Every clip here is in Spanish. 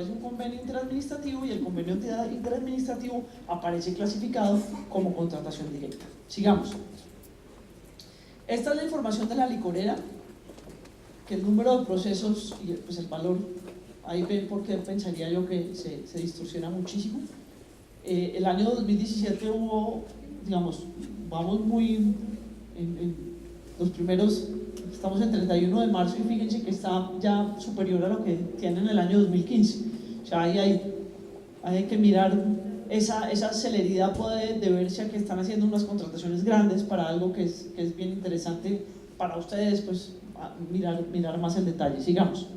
establece un convenio interadministrativo y el convenio interadministrativo aparece clasificado como contratación directa. Sigamos. Esta es la información de la licorera, que el número de procesos y pues el valor, ahí ven por qué pensaría yo que se distorsiona muchísimo. El año 2017 hubo, digamos, vamos muy en los primeros, estamos en 31 de marzo y fíjense que está ya superior a lo que tiene en el año 2015. O sea, ahí hay que mirar esa celeridad puede deberse a que están haciendo unas contrataciones grandes para algo que es bien interesante para ustedes, pues mirar más en detalle. Sigamos.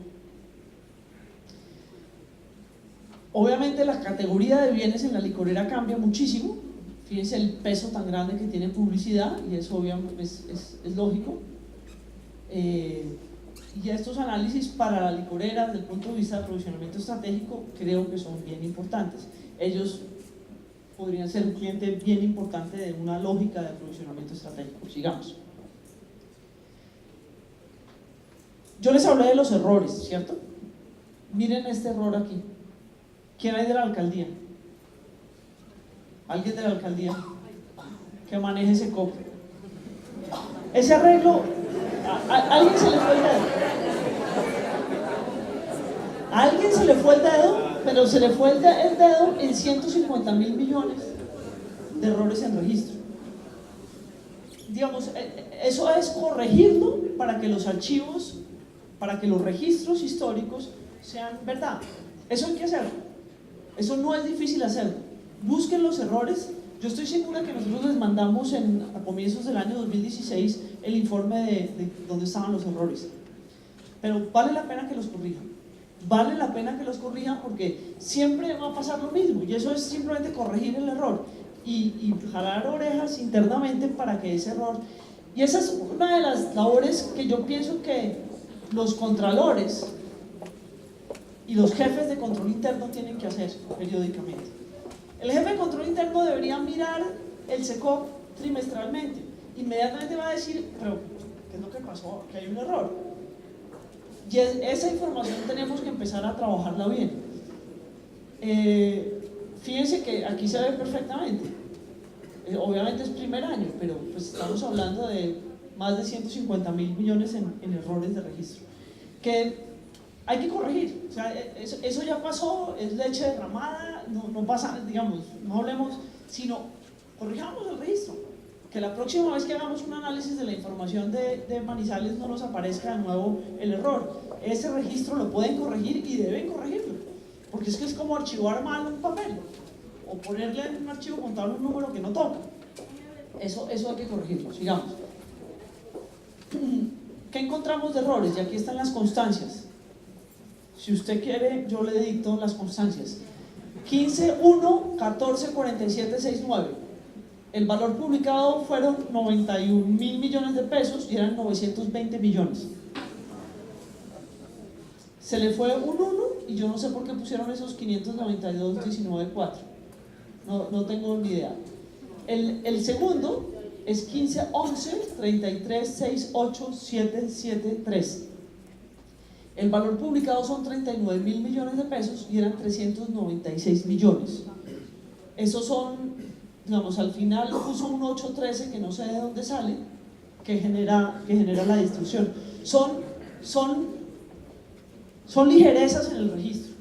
Obviamente la categoría de bienes en la licorera cambia muchísimo. Fíjense el peso tan grande que tiene publicidad, y eso obviamente es lógico. Y estos análisis para la licorera desde el punto de vista de aprovisionamiento estratégico creo que son bien importantes. Ellos podrían ser un cliente bien importante de una lógica de aprovisionamiento estratégico. Sigamos. Yo les hablé de los errores, ¿cierto? Miren este error aquí. ¿Quién hay de la alcaldía? ¿Alguien de la alcaldía que maneje ese COP? Ese arreglo, ¿a alguien se le fue el dedo? ¿A alguien se le fue el dedo? Pero se le fue el dedo en 150.000 millones de errores en registro. Digamos, eso es corregirlo para que los archivos, para que los registros históricos sean verdad. Eso hay que hacerlo. Eso no es difícil hacerlo. Busquen los errores. Yo estoy segura que nosotros les mandamos a comienzos del año 2016 el informe de dónde estaban los errores. Pero vale la pena que los corrijan. Vale la pena que los corrijan porque siempre va a pasar lo mismo. Y eso es simplemente corregir el error y jalar orejas internamente para que ese error... Y esa es una de las labores que yo pienso que los contralores y los jefes de control interno tienen que hacer periódicamente. El jefe de control interno debería mirar el SECOP trimestralmente. Inmediatamente va a decir, pero ¿qué es lo que pasó? Que hay un error. Y esa información tenemos que empezar a trabajarla bien. Fíjense que aquí se ve perfectamente. Obviamente es primer año, pero pues estamos hablando de más de 150.000 millones en errores de registro. Que hay que corregir, o sea, eso ya pasó, es leche derramada, no pasa, digamos, no hablemos, sino corrijamos el registro, que la próxima vez que hagamos un análisis de la información de Manizales no nos aparezca de nuevo el error. Ese registro lo pueden corregir y deben corregirlo, porque es que es como archivar mal un papel, o ponerle en un archivo contable un número que no toca. Eso hay que corregirlo. Sigamos. ¿Qué encontramos de errores? Y aquí están las constancias. Si usted quiere, yo le dicto las constancias. 15.1, 14.47.69. El valor publicado fueron 91.000 millones de pesos y eran 920 millones. Se le fue un 1 y yo no sé por qué pusieron esos 592.19.4. No tengo ni idea. El segundo es 15.11, 33.68.773. El valor publicado son 39.000 millones de pesos y eran 396 millones. Esos son, digamos, al final puso un 813 que no sé de dónde sale, que genera la distorsión. Son ligerezas en el registro.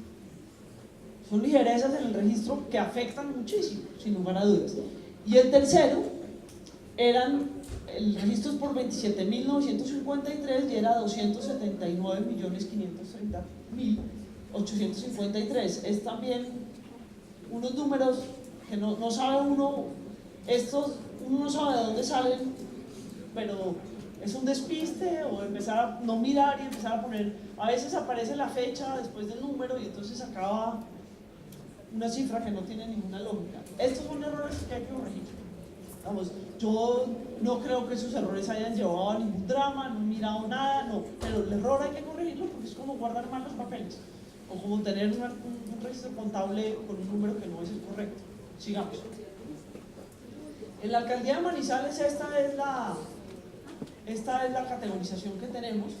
Son ligerezas en el registro que afectan muchísimo, sin lugar a dudas. Y el tercero, el registro es por 27.953 y era 279.530.853. Es también unos números que no sabe uno, uno no sabe de dónde salen, pero es un despiste o empezar a no mirar y empezar a poner, a veces aparece la fecha después del número y entonces acaba una cifra que no tiene ninguna lógica. Estos son errores que hay que corregir. Vamos, yo no creo que esos errores hayan llevado a ningún drama, no he mirado nada, no, pero el error hay que corregirlo porque es como guardar mal los papeles o como tener un registro contable con un número que no es el correcto. Sigamos. En la alcaldía de Manizales esta es la categorización que tenemos.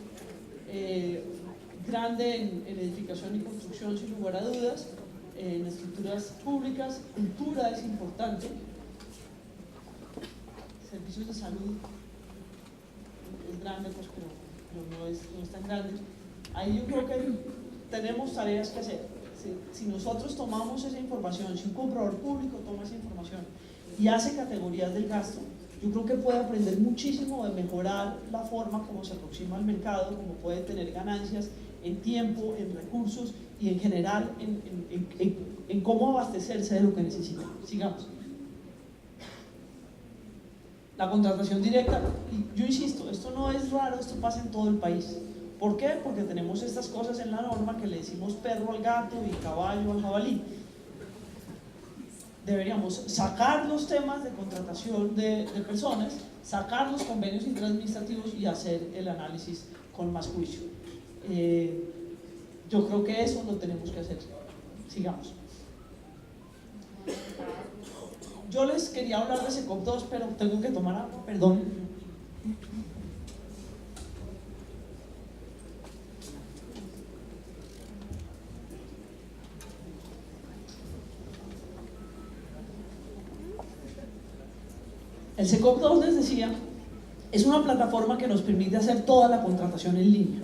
grande en edificación y construcción, sin lugar a dudas, en estructuras públicas. Cultura es importante, servicios de salud es grande, pues, pero no es tan grande. Ahí yo creo que tenemos tareas que hacer. Si nosotros tomamos esa información, si un comprador público toma esa información y hace categorías del gasto, yo creo que puede aprender muchísimo de mejorar la forma como se aproxima al mercado, como puede tener ganancias en tiempo, en recursos y en general en cómo abastecerse de lo que necesita. Sigamos. La contratación directa, y yo insisto, esto no es raro, esto pasa en todo el país. ¿Por qué? Porque tenemos estas cosas en la norma que le decimos perro al gato y caballo al jabalí. Deberíamos sacar los temas de contratación de personas, sacar los convenios interadministrativos y hacer el análisis con más juicio. Yo creo que eso lo tenemos que hacer. Sigamos. Yo les quería hablar de SECOP 2, pero tengo que tomar agua, perdón. El SECOP 2, les decía, es una plataforma que nos permite hacer toda la contratación en línea.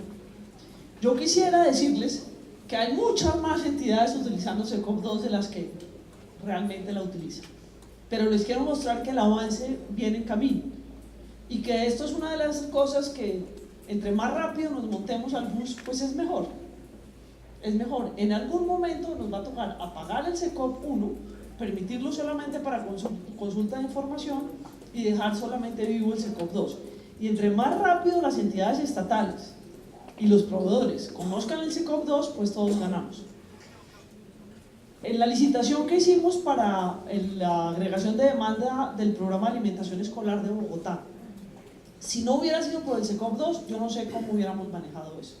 Yo quisiera decirles que hay muchas más entidades utilizando SECOP 2 de las que realmente la utilizan. Pero les quiero mostrar que el avance viene en camino y que esto es una de las cosas que entre más rápido nos montemos al bus, pues es mejor. Es mejor. En algún momento nos va a tocar apagar el SECOP 1, permitirlo solamente para consulta de información y dejar solamente vivo el SECOP 2. Y entre más rápido las entidades estatales y los proveedores conozcan el SECOP 2, pues todos ganamos. En la licitación que hicimos para la agregación de demanda del programa de alimentación escolar de Bogotá, si no hubiera sido por el SECOP 2, yo no sé cómo hubiéramos manejado eso.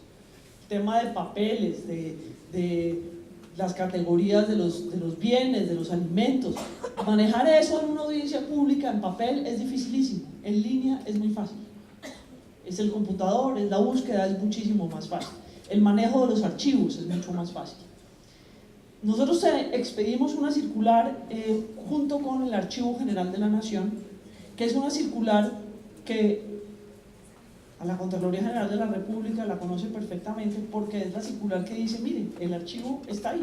El tema de papeles, de las categorías de los bienes, de los alimentos. Manejar eso en una audiencia pública en papel es dificilísimo, en línea es muy fácil. Es el computador, es la búsqueda, es muchísimo más fácil. El manejo de los archivos es mucho más fácil. Nosotros expedimos una circular junto con el Archivo General de la Nación, que es una circular que a la Contraloría General de la República la conoce perfectamente porque es la circular que dice, miren, el archivo está ahí.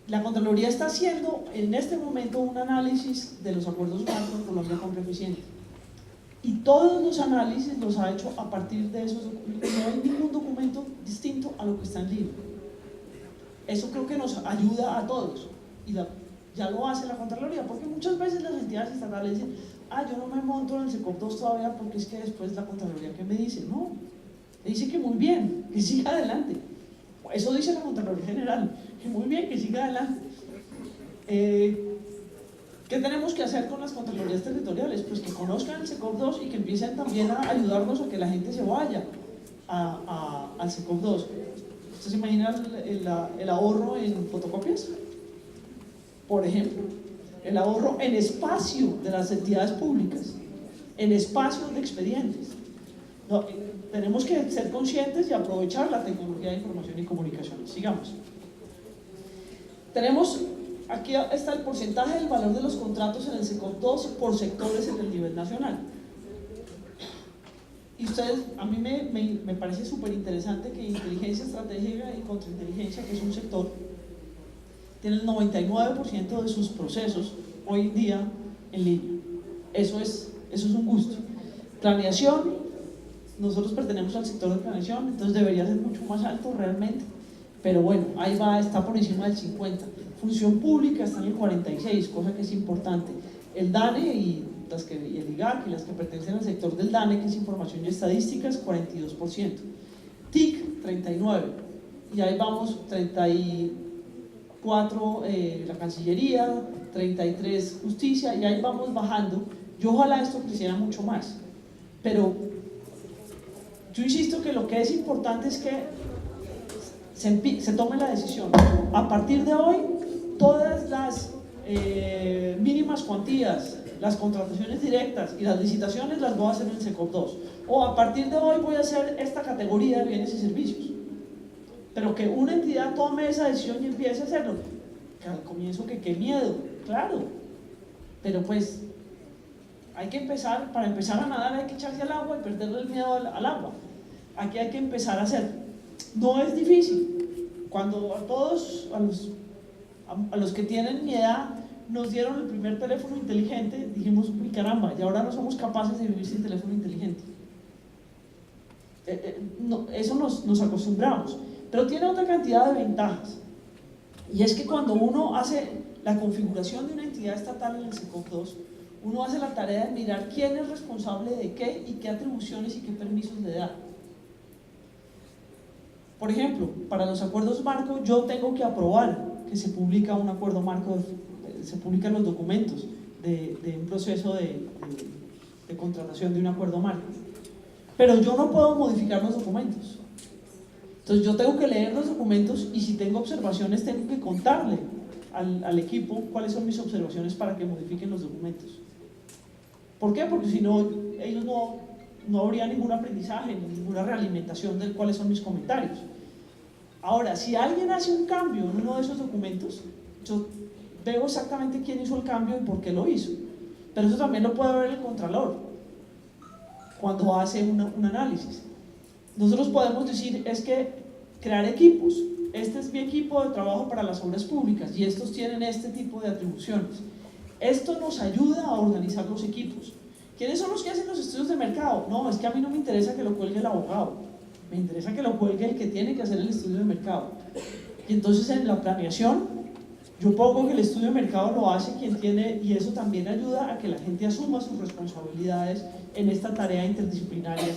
La Contraloría está haciendo en este momento un análisis de los acuerdos marco en Colombia con Preeficiente. Y todos los análisis los ha hecho a partir de esos documentos. No hay ningún documento distinto a lo que está en línea. Eso creo que nos ayuda a todos. Y ya lo hace la Contraloría, porque muchas veces las entidades estatales dicen, yo no me monto en el SECOP 2 todavía porque es que después la Contraloría, ¿qué me dice? No, me dice que muy bien, que siga adelante. Eso dice la Contraloría General, que muy bien, que siga adelante. ¿Qué tenemos que hacer con las Contralorías territoriales? Pues que conozcan el SECOP 2 y que empiecen también a ayudarnos a que la gente se vaya al SECOP 2. ¿Usted se imagina el ahorro en fotocopias? Por ejemplo, el ahorro en espacio de las entidades públicas, en espacios de expedientes. No, tenemos que ser conscientes y aprovechar la tecnología de información y comunicaciones. Sigamos. Aquí está el porcentaje del valor de los contratos en el SECOP 2 por sectores en el nivel nacional. Y ustedes, a mí me parece súper interesante que inteligencia estratégica y contrainteligencia, que es un sector, tiene el 99% de sus procesos hoy en día en línea. Eso es un gusto. Planeación, nosotros pertenecemos al sector de planeación, entonces debería ser mucho más alto realmente, pero bueno, ahí va, está por encima del 50%. Función pública está en el 46%, cosa que es importante. El DANE y el IGAC y las que pertenecen al sector del DANE, que es información y estadísticas, 42%. TIC, 39%. Y ahí vamos, 34% la Cancillería, 33% Justicia, y ahí vamos bajando. Yo ojalá esto creciera mucho más, pero yo insisto que lo que es importante es que se tome la decisión. A partir de hoy, todas las mínimas cuantías las contrataciones directas y las licitaciones las voy a hacer en el SECOP 2, o a partir de hoy voy a hacer esta categoría de bienes y servicios. Pero que una entidad tome esa decisión y empiece a hacerlo, que al comienzo que qué miedo, claro, pero pues hay que empezar, para empezar a nadar hay que echarse al agua y perderle el miedo al agua. Aquí hay que empezar a hacerlo. No es difícil. Cuando a todos, a los que tienen mi edad, nos dieron el primer teléfono inteligente, dijimos, uy caramba, y ahora no somos capaces de vivir sin teléfono inteligente. Eso nos acostumbramos, pero tiene otra cantidad de ventajas, y es que cuando uno hace la configuración de una entidad estatal en el SECOP 2, uno hace la tarea de mirar quién es responsable de qué y qué atribuciones y qué permisos le da. Por ejemplo, para los acuerdos marco yo tengo que aprobar que se publica un acuerdo marco, se publican los documentos de un proceso de contratación de un acuerdo marco, pero yo no puedo modificar los documentos. Entonces yo tengo que leer los documentos y si tengo observaciones tengo que contarle al equipo cuáles son mis observaciones para que modifiquen los documentos. ¿Por qué? Porque si no, ellos no habría ningún aprendizaje, ninguna realimentación de cuáles son mis comentarios. Ahora, si alguien hace un cambio en uno de esos documentos, yo veo exactamente quién hizo el cambio y por qué lo hizo. Pero eso también lo puede ver el contralor cuando hace un análisis. Nosotros podemos decir, es que crear equipos, este es mi equipo de trabajo para las obras públicas y estos tienen este tipo de atribuciones. Esto nos ayuda a organizar los equipos. ¿Quiénes son los que hacen los estudios de mercado? No, es que a mí no me interesa que lo cuelgue el abogado, me interesa que lo cuelgue el que tiene que hacer el estudio de mercado. Y entonces en la planeación, yo pongo que el estudio de mercado lo hace quien tiene, y eso también ayuda a que la gente asuma sus responsabilidades en esta tarea interdisciplinaria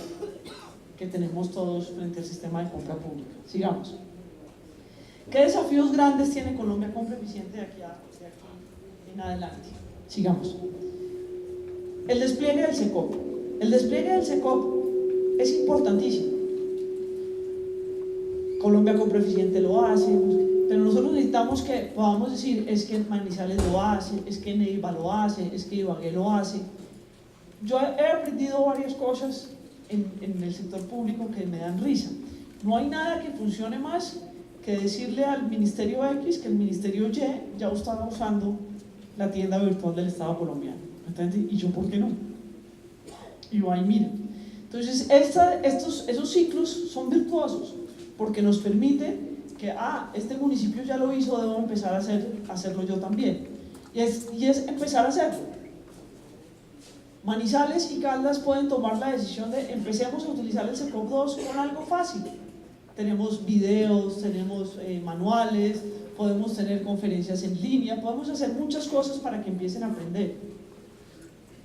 que tenemos todos frente al sistema de compra pública. Sigamos. ¿Qué desafíos grandes tiene Colombia Compra Eficiente de aquí en adelante? Sigamos. El despliegue del SECOP. El despliegue del SECOP es importantísimo. Colombia Compra Eficiente lo hace, pero nosotros necesitamos que podamos decir, es que Manizales lo hace, es que Neiva lo hace, es que Ibagué lo hace. Yo he aprendido varias cosas en el sector público que me dan risa. No hay nada que funcione más que decirle al Ministerio X que el Ministerio Y ya está usando la tienda virtual del Estado colombiano. ¿Y yo por qué no? Y yo ahí miro. Entonces esos ciclos son virtuosos porque nos permite que este municipio ya lo hizo, debo empezar a hacerlo yo también, y es empezar a hacerlo. Manizales y Caldas pueden tomar la decisión de empecemos a utilizar el SECOP 2 con algo fácil. Tenemos videos, tenemos manuales, podemos tener conferencias en línea, podemos hacer muchas cosas para que empiecen a aprender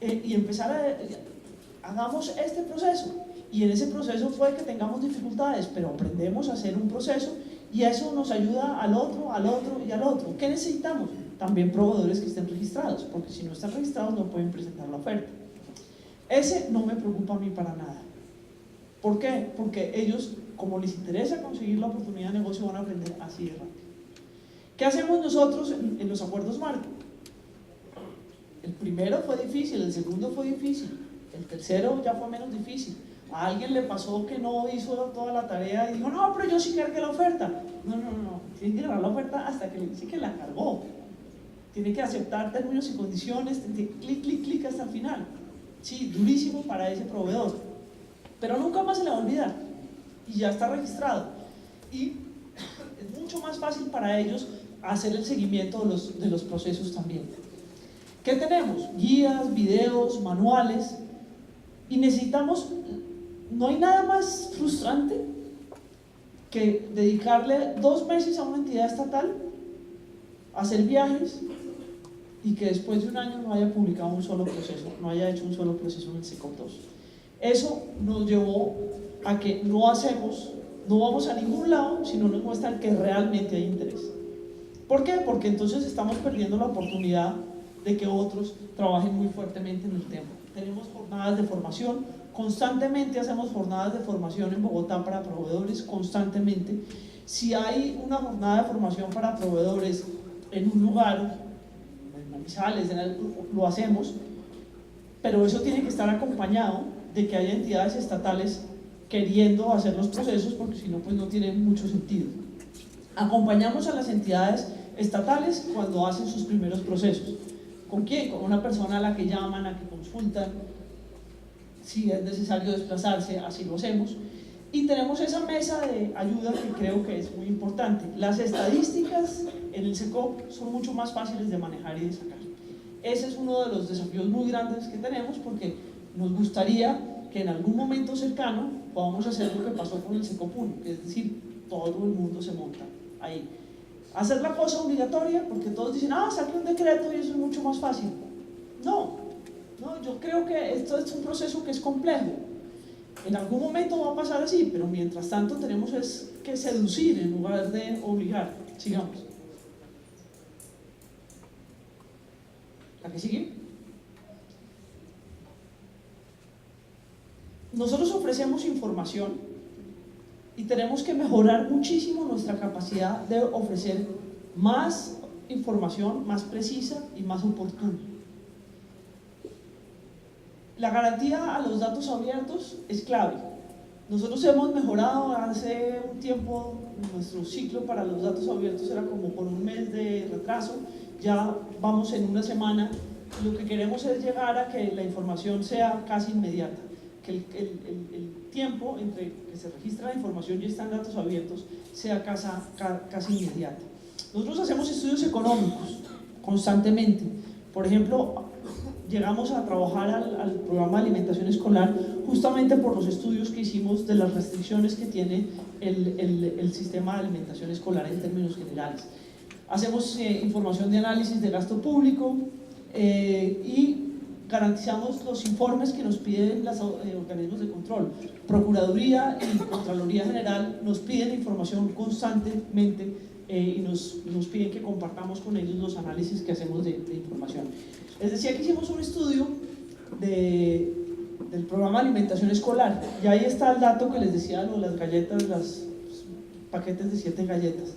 y empezar hagamos este proceso, y en ese proceso puede que tengamos dificultades, pero aprendemos a hacer un proceso y eso nos ayuda al otro y al otro. ¿Qué necesitamos? También proveedores que estén registrados, porque si no están registrados no pueden presentar la oferta. Ese no me preocupa a mí para nada. ¿Por qué? Porque ellos, como les interesa conseguir la oportunidad de negocio, van a aprender así de rápido. ¿Qué hacemos nosotros en los acuerdos marco? El primero fue difícil, el segundo fue difícil, el tercero ya fue menos difícil. A alguien le pasó que no hizo toda la tarea y dijo, no, pero yo sí cargué la oferta. No, tiene que cargar la oferta hasta que le dice que la cargó. Tiene que aceptar términos y condiciones, clic hasta el final. Sí, durísimo para ese proveedor, pero nunca más se le va a olvidar y ya está registrado. Y es mucho más fácil para ellos hacer el seguimiento de los procesos también. ¿Qué tenemos? Guías, videos, manuales, y necesitamos, no hay nada más frustrante que dedicarle 2 meses a una entidad estatal, hacer viajes y que después de un año no haya publicado un solo proceso, no haya hecho un solo proceso en el SECOP 2. Eso nos llevó a que no vamos a ningún lado si no nos muestran que realmente hay interés. ¿Por qué? Porque entonces estamos perdiendo la oportunidad de que otros trabajen muy fuertemente en el tema. Tenemos jornadas de formación, constantemente hacemos jornadas de formación en Bogotá para proveedores, constantemente. Si hay una jornada de formación para proveedores en un lugar, en Manizales, lo hacemos, pero eso tiene que estar acompañado de que haya entidades estatales queriendo hacer los procesos, porque si no, pues no tiene mucho sentido. Acompañamos a las entidades estatales cuando hacen sus primeros procesos. ¿Con quién? Con una persona a la que llaman, a que consultan. Si es necesario desplazarse, así lo hacemos. Y tenemos esa mesa de ayuda que creo que es muy importante. Las estadísticas en el SECOP son mucho más fáciles de manejar y de sacar. Ese es uno de los desafíos muy grandes que tenemos, porque nos gustaría que en algún momento cercano podamos hacer lo que pasó con el SECOP 1, es decir, todo el mundo se monta ahí. Hacer la cosa obligatoria, porque todos dicen, saque un decreto y eso es mucho más fácil. No, yo creo que esto es un proceso que es complejo. En algún momento va a pasar así, pero mientras tanto tenemos que seducir en lugar de obligar. Sigamos. ¿La que sigue? Nosotros ofrecemos información y tenemos que mejorar muchísimo nuestra capacidad de ofrecer más información, más precisa y más oportuna. La garantía a los datos abiertos es clave. Nosotros hemos mejorado hace un tiempo, nuestro ciclo para los datos abiertos era como por un mes de retraso, ya vamos en una semana. Lo que queremos es llegar a que la información sea casi inmediata, que el tiempo entre que se registra la información y está en datos abiertos sea casi inmediato. Nosotros hacemos estudios económicos constantemente. Por ejemplo, llegamos a trabajar al programa de alimentación escolar justamente por los estudios que hicimos de las restricciones que tiene el sistema de alimentación escolar en términos generales. Hacemos información de análisis de gasto público y garantizamos los informes que nos piden los organismos de control. Procuraduría y Contraloría General nos piden información constantemente y nos piden que compartamos con ellos los análisis que hacemos de información. Les decía que hicimos un estudio del programa de alimentación escolar, y ahí está el dato que les decía, lo de las galletas, los paquetes de 7 galletas,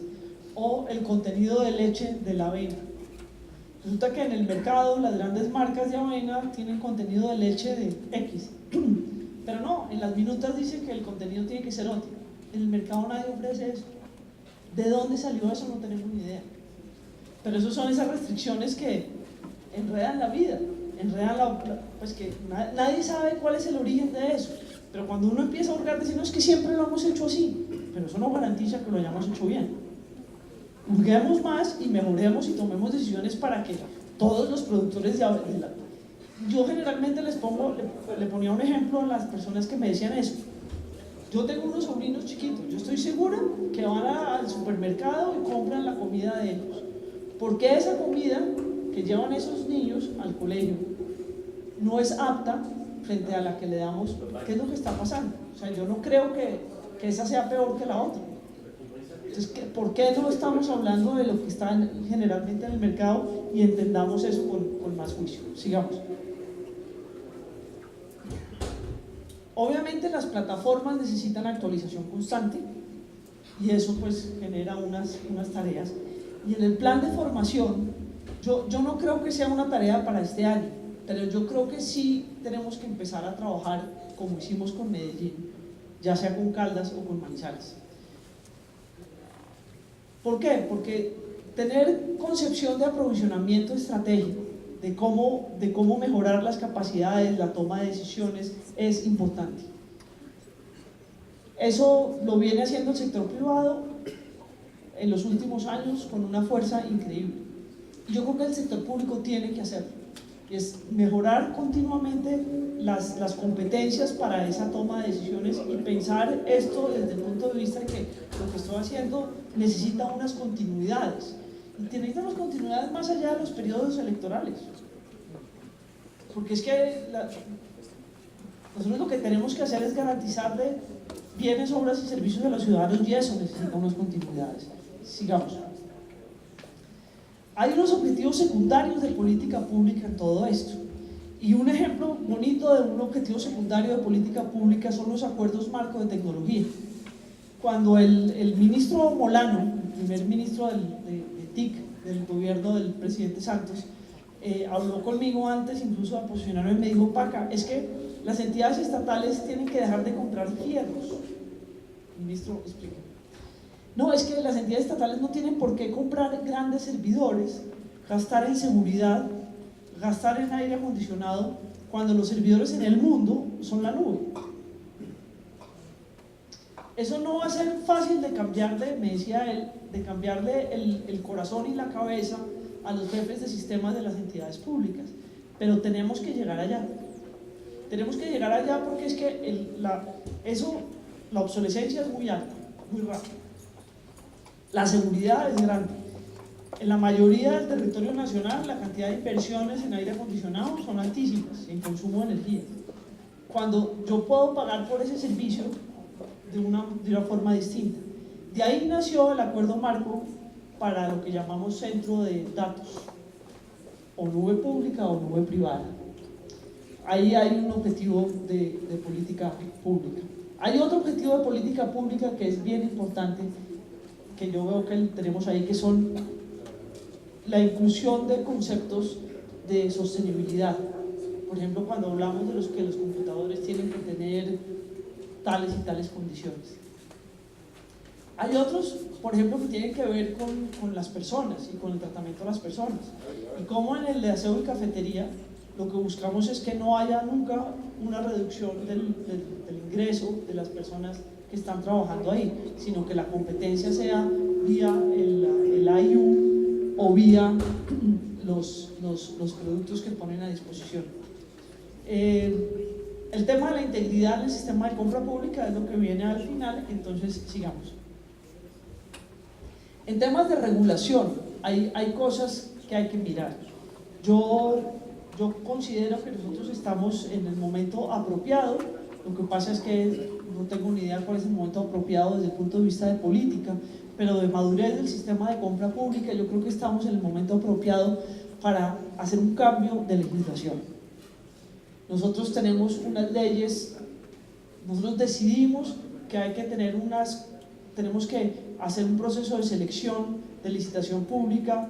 o el contenido de leche de la avena. Resulta que en el mercado las grandes marcas de avena tienen contenido de leche de X, pero no, en las minutas dice que el contenido tiene que ser otro. En el mercado nadie ofrece eso. ¿De dónde salió eso? No tenemos ni idea. Pero esas son esas restricciones que enredan la vida, pues que nadie sabe cuál es el origen de eso. Pero cuando uno empieza a hurgar, decimos que siempre lo hemos hecho así, pero eso no garantiza que lo hayamos hecho bien. Hurguemos más y mejoremos y tomemos decisiones para que todos los productores de avena. Yo generalmente le ponía un ejemplo a las personas que me decían eso. Yo tengo unos sobrinos chiquitos, yo estoy segura que van al supermercado y compran la comida de ellos. ¿Por qué esa comida que llevan esos niños al colegio no es apta frente a la que le damos? ¿Qué es lo que está pasando? O sea, yo no creo que esa sea peor que la otra. Entonces, ¿por qué no estamos hablando de lo que está generalmente en el mercado y entendamos eso con más juicio? Sigamos. Obviamente las plataformas necesitan actualización constante y eso pues genera unas tareas. Y en el plan de formación, yo no creo que sea una tarea para este año, pero yo creo que sí tenemos que empezar a trabajar como hicimos con Medellín, ya sea con Caldas o con Manizales. ¿Por qué? Porque tener concepción de aprovisionamiento estratégico, de cómo mejorar las capacidades, la toma de decisiones, es importante. Eso lo viene haciendo el sector privado en los últimos años con una fuerza increíble. Y yo creo que el sector público tiene que hacerlo, y es mejorar continuamente las competencias para esa toma de decisiones y pensar esto desde el punto de vista de que lo que estoy haciendo necesita unas continuidades. Y necesitamos continuidades más allá de los periodos electorales. Porque es que nosotros lo que tenemos que hacer es garantizarle bienes, obras y servicios a los ciudadanos, y eso necesita unas continuidades. Sigamos. Hay unos objetivos secundarios de política pública en todo esto. Y un ejemplo bonito de un objetivo secundario de política pública son los acuerdos marco de tecnología. Cuando el ministro Molano, el primer ministro de TIC, del gobierno del presidente Santos, habló conmigo antes incluso de posicionarme, me dijo: Paca, es que las entidades estatales tienen que dejar de comprar fierros. Ministro, explique. No, es que las entidades estatales no tienen por qué comprar grandes servidores, gastar en seguridad, gastar en aire acondicionado, cuando los servidores en el mundo son la nube. Eso no va a ser fácil de cambiarle, me decía él, de cambiarle el corazón y la cabeza a los jefes de sistemas de las entidades públicas, pero tenemos que llegar allá. Tenemos que llegar allá porque es que la obsolescencia es muy alta, muy rápida. La seguridad es grande. En la mayoría del territorio nacional la cantidad de inversiones en aire acondicionado son altísimas, en consumo de energía. Cuando yo puedo pagar por ese servicio de una forma distinta. De ahí nació el acuerdo marco para lo que llamamos centro de datos, o nube pública o nube privada. Ahí hay un objetivo de política pública. Hay otro objetivo de política pública que es bien importante, que yo veo que tenemos ahí, que son la inclusión de conceptos de sostenibilidad. Por ejemplo, cuando hablamos de que los computadores tienen que tener tales y tales condiciones. Hay otros, por ejemplo, que tienen que ver con las personas y con el tratamiento de las personas. Y como en el de aseo y cafetería, lo que buscamos es que no haya nunca una reducción del ingreso de las personas que están trabajando ahí, sino que la competencia sea vía el IU o vía los productos que ponen a disposición. El tema de la integridad en el sistema de compra pública es lo que viene al final, entonces sigamos. En temas de regulación, hay cosas que hay que mirar. Yo considero que nosotros estamos en el momento apropiado. Lo que pasa es que no tengo ni idea cuál es el momento apropiado desde el punto de vista de política, pero de madurez del sistema de compra pública, yo creo que estamos en el momento apropiado para hacer un cambio de legislación. Nosotros tenemos unas leyes, nosotros decidimos que hay que tener tenemos que hacer un proceso de selección, de licitación pública.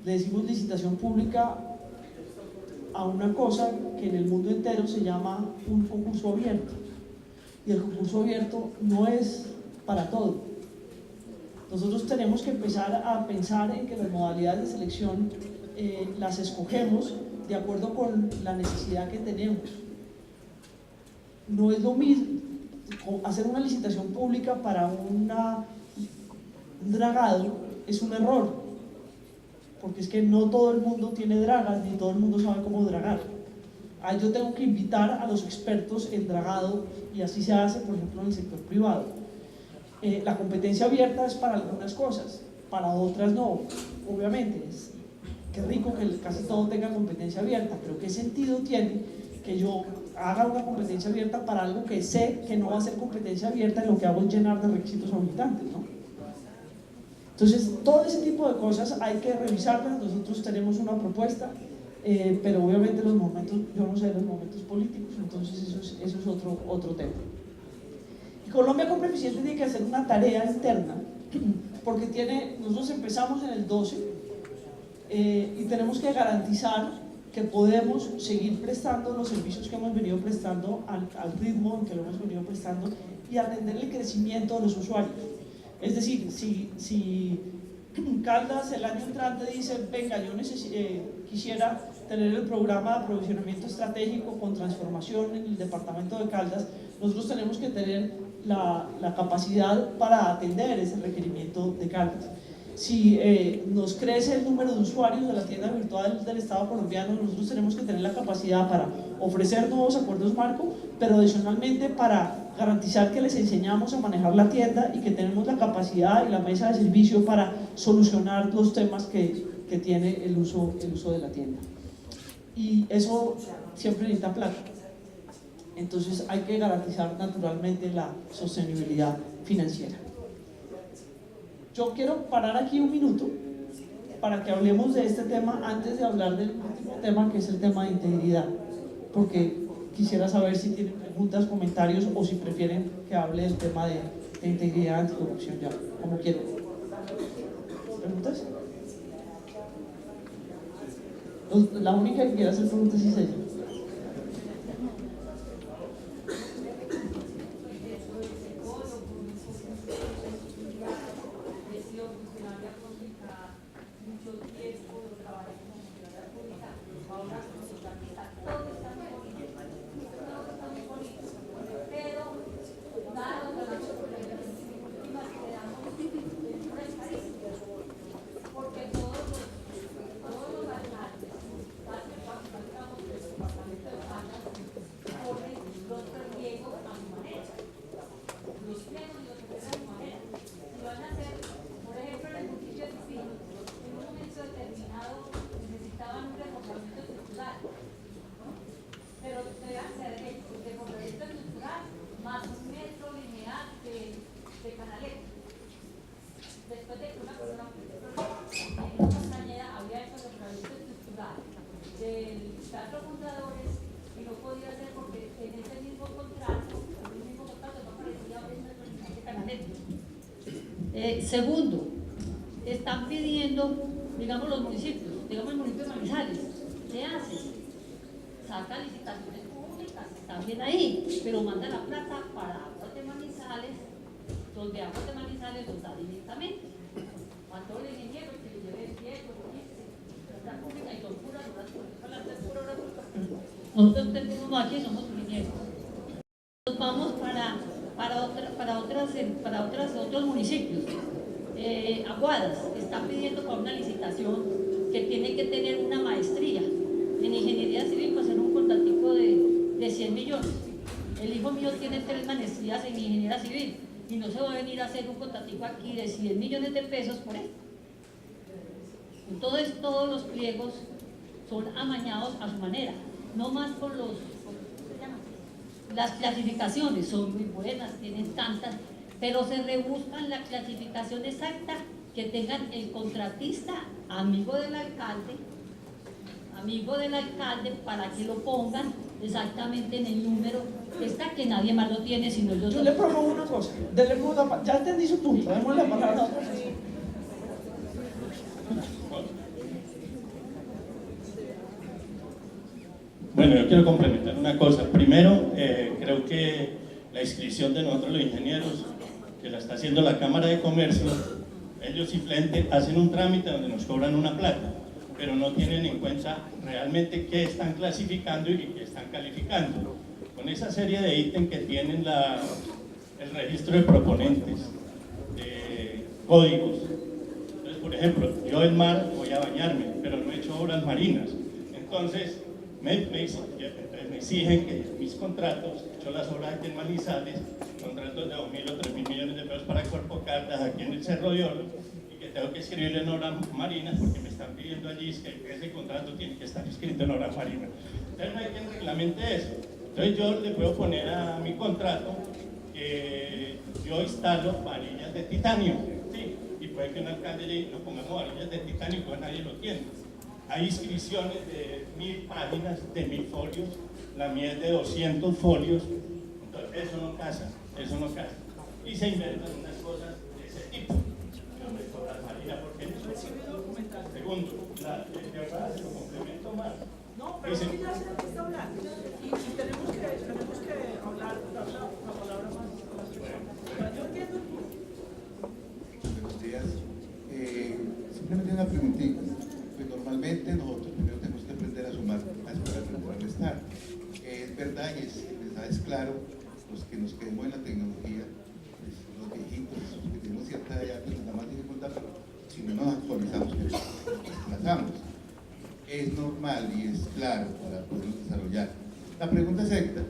Le decimos licitación pública a una cosa que en el mundo entero se llama un concurso abierto, y el concurso abierto no es para todo. Nosotros tenemos que empezar a pensar en que las modalidades de selección las escogemos de acuerdo con la necesidad que tenemos. No es lo mismo hacer una licitación pública para un dragado, es un error, porque es que no todo el mundo tiene dragas, ni todo el mundo sabe cómo dragar. Ahí yo tengo que invitar a los expertos en dragado, y así se hace, por ejemplo, en el sector privado. La competencia abierta es para algunas cosas, para otras no. Obviamente, qué rico que casi todo tenga competencia abierta, pero ¿qué sentido tiene que yo haga una competencia abierta para algo que sé que no va a ser competencia abierta y lo que hago es llenar de requisitos habilitantes, ¿no? Entonces, todo ese tipo de cosas hay que revisarlas. Nosotros tenemos una propuesta, pero obviamente los momentos, yo no sé los momentos políticos, entonces eso es otro tema. Y Colombia Compra Eficiente tiene que hacer una tarea interna, porque nosotros empezamos en el 12, y tenemos que garantizar que podemos seguir prestando los servicios que hemos venido prestando al ritmo en que lo hemos venido prestando y atender el crecimiento de los usuarios. Es decir, si Caldas el año entrante dice: venga, yo quisiera tener el programa de aprovisionamiento estratégico con transformación en el departamento de Caldas, nosotros tenemos que tener la capacidad para atender ese requerimiento de Caldas. Si nos crece el número de usuarios de la tienda virtual del Estado colombiano, nosotros tenemos que tener la capacidad para ofrecer nuevos acuerdos marco, pero adicionalmente para garantizar que les enseñamos a manejar la tienda y que tenemos la capacidad y la mesa de servicio para solucionar los temas que tiene el uso de la tienda. Y eso siempre necesita plata. Entonces hay que garantizar naturalmente la sostenibilidad financiera. Yo quiero parar aquí un minuto para que hablemos de este tema antes de hablar del último tema, que es el tema de integridad, porque quisiera saber si tienen preguntas, comentarios, o si prefieren que hable del tema de integridad, anticorrupción, ya, como quieran. ¿Preguntas? La única que quiere hacer preguntas es ella. Segundo, están pidiendo, digamos, los municipios, digamos el municipio de Manizales, ¿qué hace? Saca licitaciones públicas, están bien ahí, pero manda la plata para Aguas de Manizales, donde Aguas de Manizales los da directamente. Mandó el ingeniero que le lleve el tiempo, la pública y son puras horas públicas. Nosotros tenemos aquí, somos ingenieros. Nos vamos para otros municipios. Aguadas está pidiendo para una licitación que tiene que tener una maestría en ingeniería civil para hacer un contratico de 100 millones. El hijo mío tiene 3 maestrías en ingeniería civil y no se va a venir a hacer un contratico aquí de 100 millones de pesos por él. Entonces todos los pliegos son amañados a su manera, no más por los... Las clasificaciones son muy buenas, tienen tantas, pero se rebuscan la clasificación exacta que tengan el contratista, amigo del alcalde, para que lo pongan exactamente en el número que nadie más lo tiene sino ellos. Yo le propongo una cosa, ya entendí su punto, démosle la palabra a otra. Bueno, yo quiero complementar una cosa. Primero, creo que la inscripción de nosotros los ingenieros, que la está haciendo la Cámara de Comercio, ellos simplemente hacen un trámite donde nos cobran una plata, pero no tienen en cuenta realmente qué están clasificando y qué están calificando. Con esa serie de ítems que tienen el registro de proponentes, de códigos. Entonces, por ejemplo, yo en mar voy a bañarme, pero no he hecho obras marinas. Entonces, me exigen que mis contratos, yo las obras aquí en Manizales, contratos de 2.000 o 3.000 millones de pesos para Cuerpo Cartas aquí en el Cerro de Oro, y que tengo que escribirle en obras marinas porque me están pidiendo allí que ese contrato tiene que estar escrito en obras marinas. Entonces no hay quien reglamente eso. Entonces yo le puedo poner a mi contrato que yo instalo varillas de titanio, ¿sí? Y puede que un alcalde le no pongamos varillas de titanio, pues nadie lo tiene. Hay inscripciones de 1000 páginas, de 1000 folios, la mía es de 200 folios, entonces eso no casa, y se inventan unas cosas de ese tipo. No me cobran marina porque no es. Segundo, de verdad se lo complemento más. No, pero dice, es que ya sé de qué está hablando y tenemos que hablar, dar la palabra más a las personas. Yo entiendo el punto. Buenos días. Simplemente una preguntita. Pues normalmente nosotros primero tenemos que aprender a sumar para aprender a restar. Es verdad y es claro, los que nos quedemos en la tecnología, pues, los viejitos, los que tenemos cierta edad, pues nos da más dificultad, pero si no nos actualizamos, pues nos desplazamos. Es normal y es claro para podernos desarrollar. La pregunta es esta.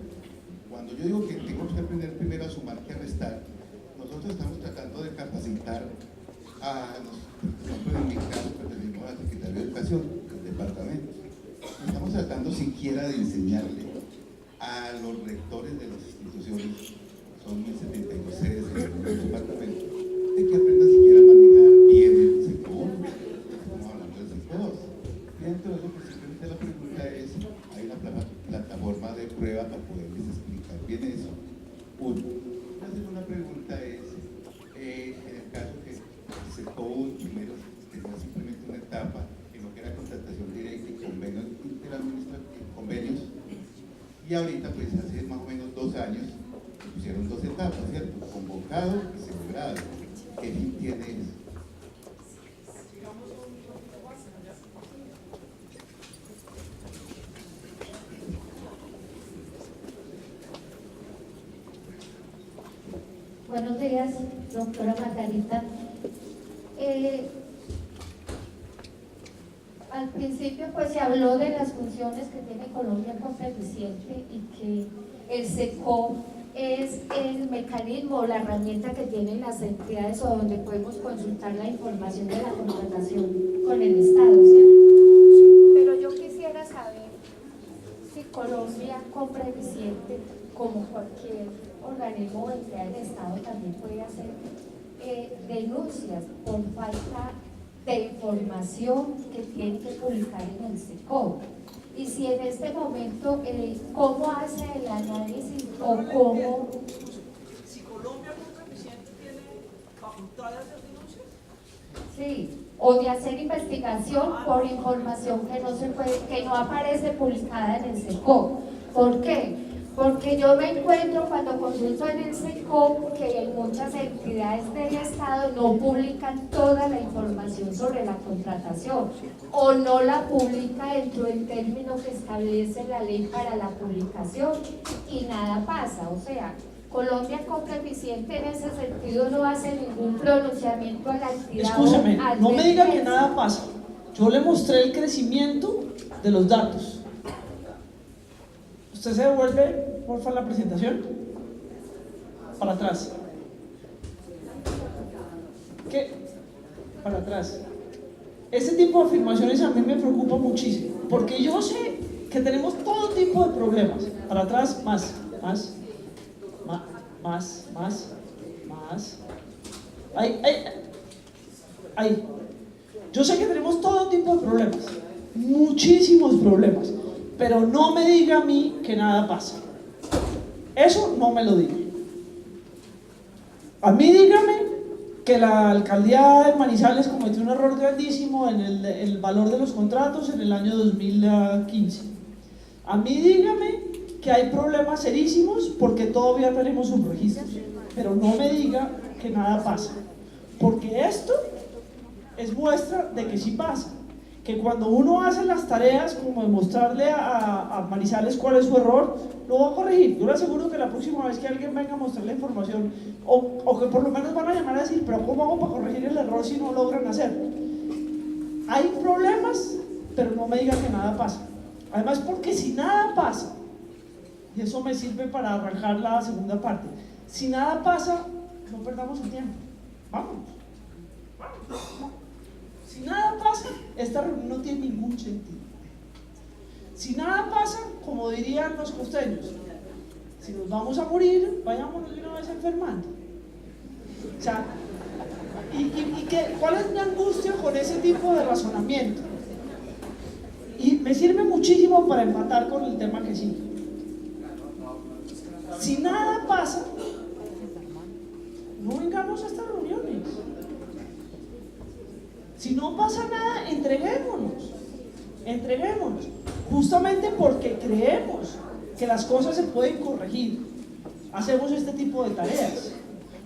Cuando yo digo que tenemos que aprender primero a sumar que a restar, nosotros estamos tratando de capacitar a nosotros, en mi caso, pertenecemos a la Secretaría de Educación del departamento. Estamos tratando siquiera de enseñarle a los rectores de las instituciones, son 1072 sedes en el departamento, de que aprendan siquiera a manejar bien el ciclo 1, estamos hablando del ciclo 2. Dentro de eso, pues, simplemente la pregunta es, hay una plataforma de prueba para poderles explicar bien eso. Uno. La segunda pregunta es, en el caso que se todo primero tenía simplemente una etapa en lo que era contratación directa y convenio Y ahorita, pues hace más o menos 2 años, se pusieron 2 etapas, ¿cierto? Convocado y celebrado. ¿Qué fin tiene eso? Buenos días, doctora Margarita. Al principio pues se habló de las funciones que tiene Colombia Compra-Eficiente y que el SECO es el mecanismo, la herramienta que tienen las entidades o donde podemos consultar la información de la contratación con el Estado, ¿cierto? Pero yo quisiera saber si Colombia Compra-Eficiente, como cualquier organismo o entidad del Estado, también puede hacer denuncias por falta de información que tiene que publicar en el SECO. Y si en este momento, ¿cómo hace el análisis o cómo? Si Colombia Compra-Eficiente tiene facultad de hacer denuncias. Sí, o de hacer investigación por información que no se puede, que no aparece publicada en el SECO. ¿Por qué? Porque yo me encuentro cuando consulto en el SECO que muchas entidades del Estado no publican toda la información sobre la contratación o no la publica dentro del término que establece la ley para la publicación y nada pasa. O sea, Colombia Compra-Eficiente en ese sentido no hace ningún pronunciamiento a la entidad. Escúcheme, no me diga que nada pasa. Yo le mostré el crecimiento de los datos. ¿Usted se devuelve, por favor, la presentación? Para atrás. ¿Qué? Para atrás. Ese tipo de afirmaciones a mí me preocupa muchísimo, porque yo sé que tenemos todo tipo de problemas. Para atrás, más. Ahí. Yo sé que tenemos todo tipo de problemas, muchísimos problemas, pero no me diga a mí que nada pasa. Eso no me lo diga. A mí dígame que la alcaldía de Manizales cometió un error grandísimo en el valor de los contratos en el año 2015. A mí dígame que hay problemas serísimos porque todavía tenemos subregistros, pero no me diga que nada pasa, porque esto es muestra de que sí pasa, que cuando uno hace las tareas como demostrarle a Manizales cuál es su error, lo va a corregir. Yo le aseguro que la próxima vez que alguien venga a mostrar la información o que por lo menos van a llamar a decir, pero ¿cómo hago para corregir el error si no logran hacerlo? Hay problemas, pero no me diga que nada pasa. Además, porque si nada pasa, y eso me sirve para arrancar la segunda parte, si nada pasa, no perdamos el tiempo, vámonos. Si nada pasa, esta reunión no tiene ningún sentido. Si nada pasa, como dirían los costeños, si nos vamos a morir, vayámonos de una vez enfermando. O sea, ¿cuál es mi angustia con ese tipo de razonamiento? Y me sirve muchísimo para empatar con el tema que sigue. Si nada pasa, no vengamos a estas reuniones. Si no pasa nada, entreguémonos, justamente porque creemos que las cosas se pueden corregir. Hacemos este tipo de tareas.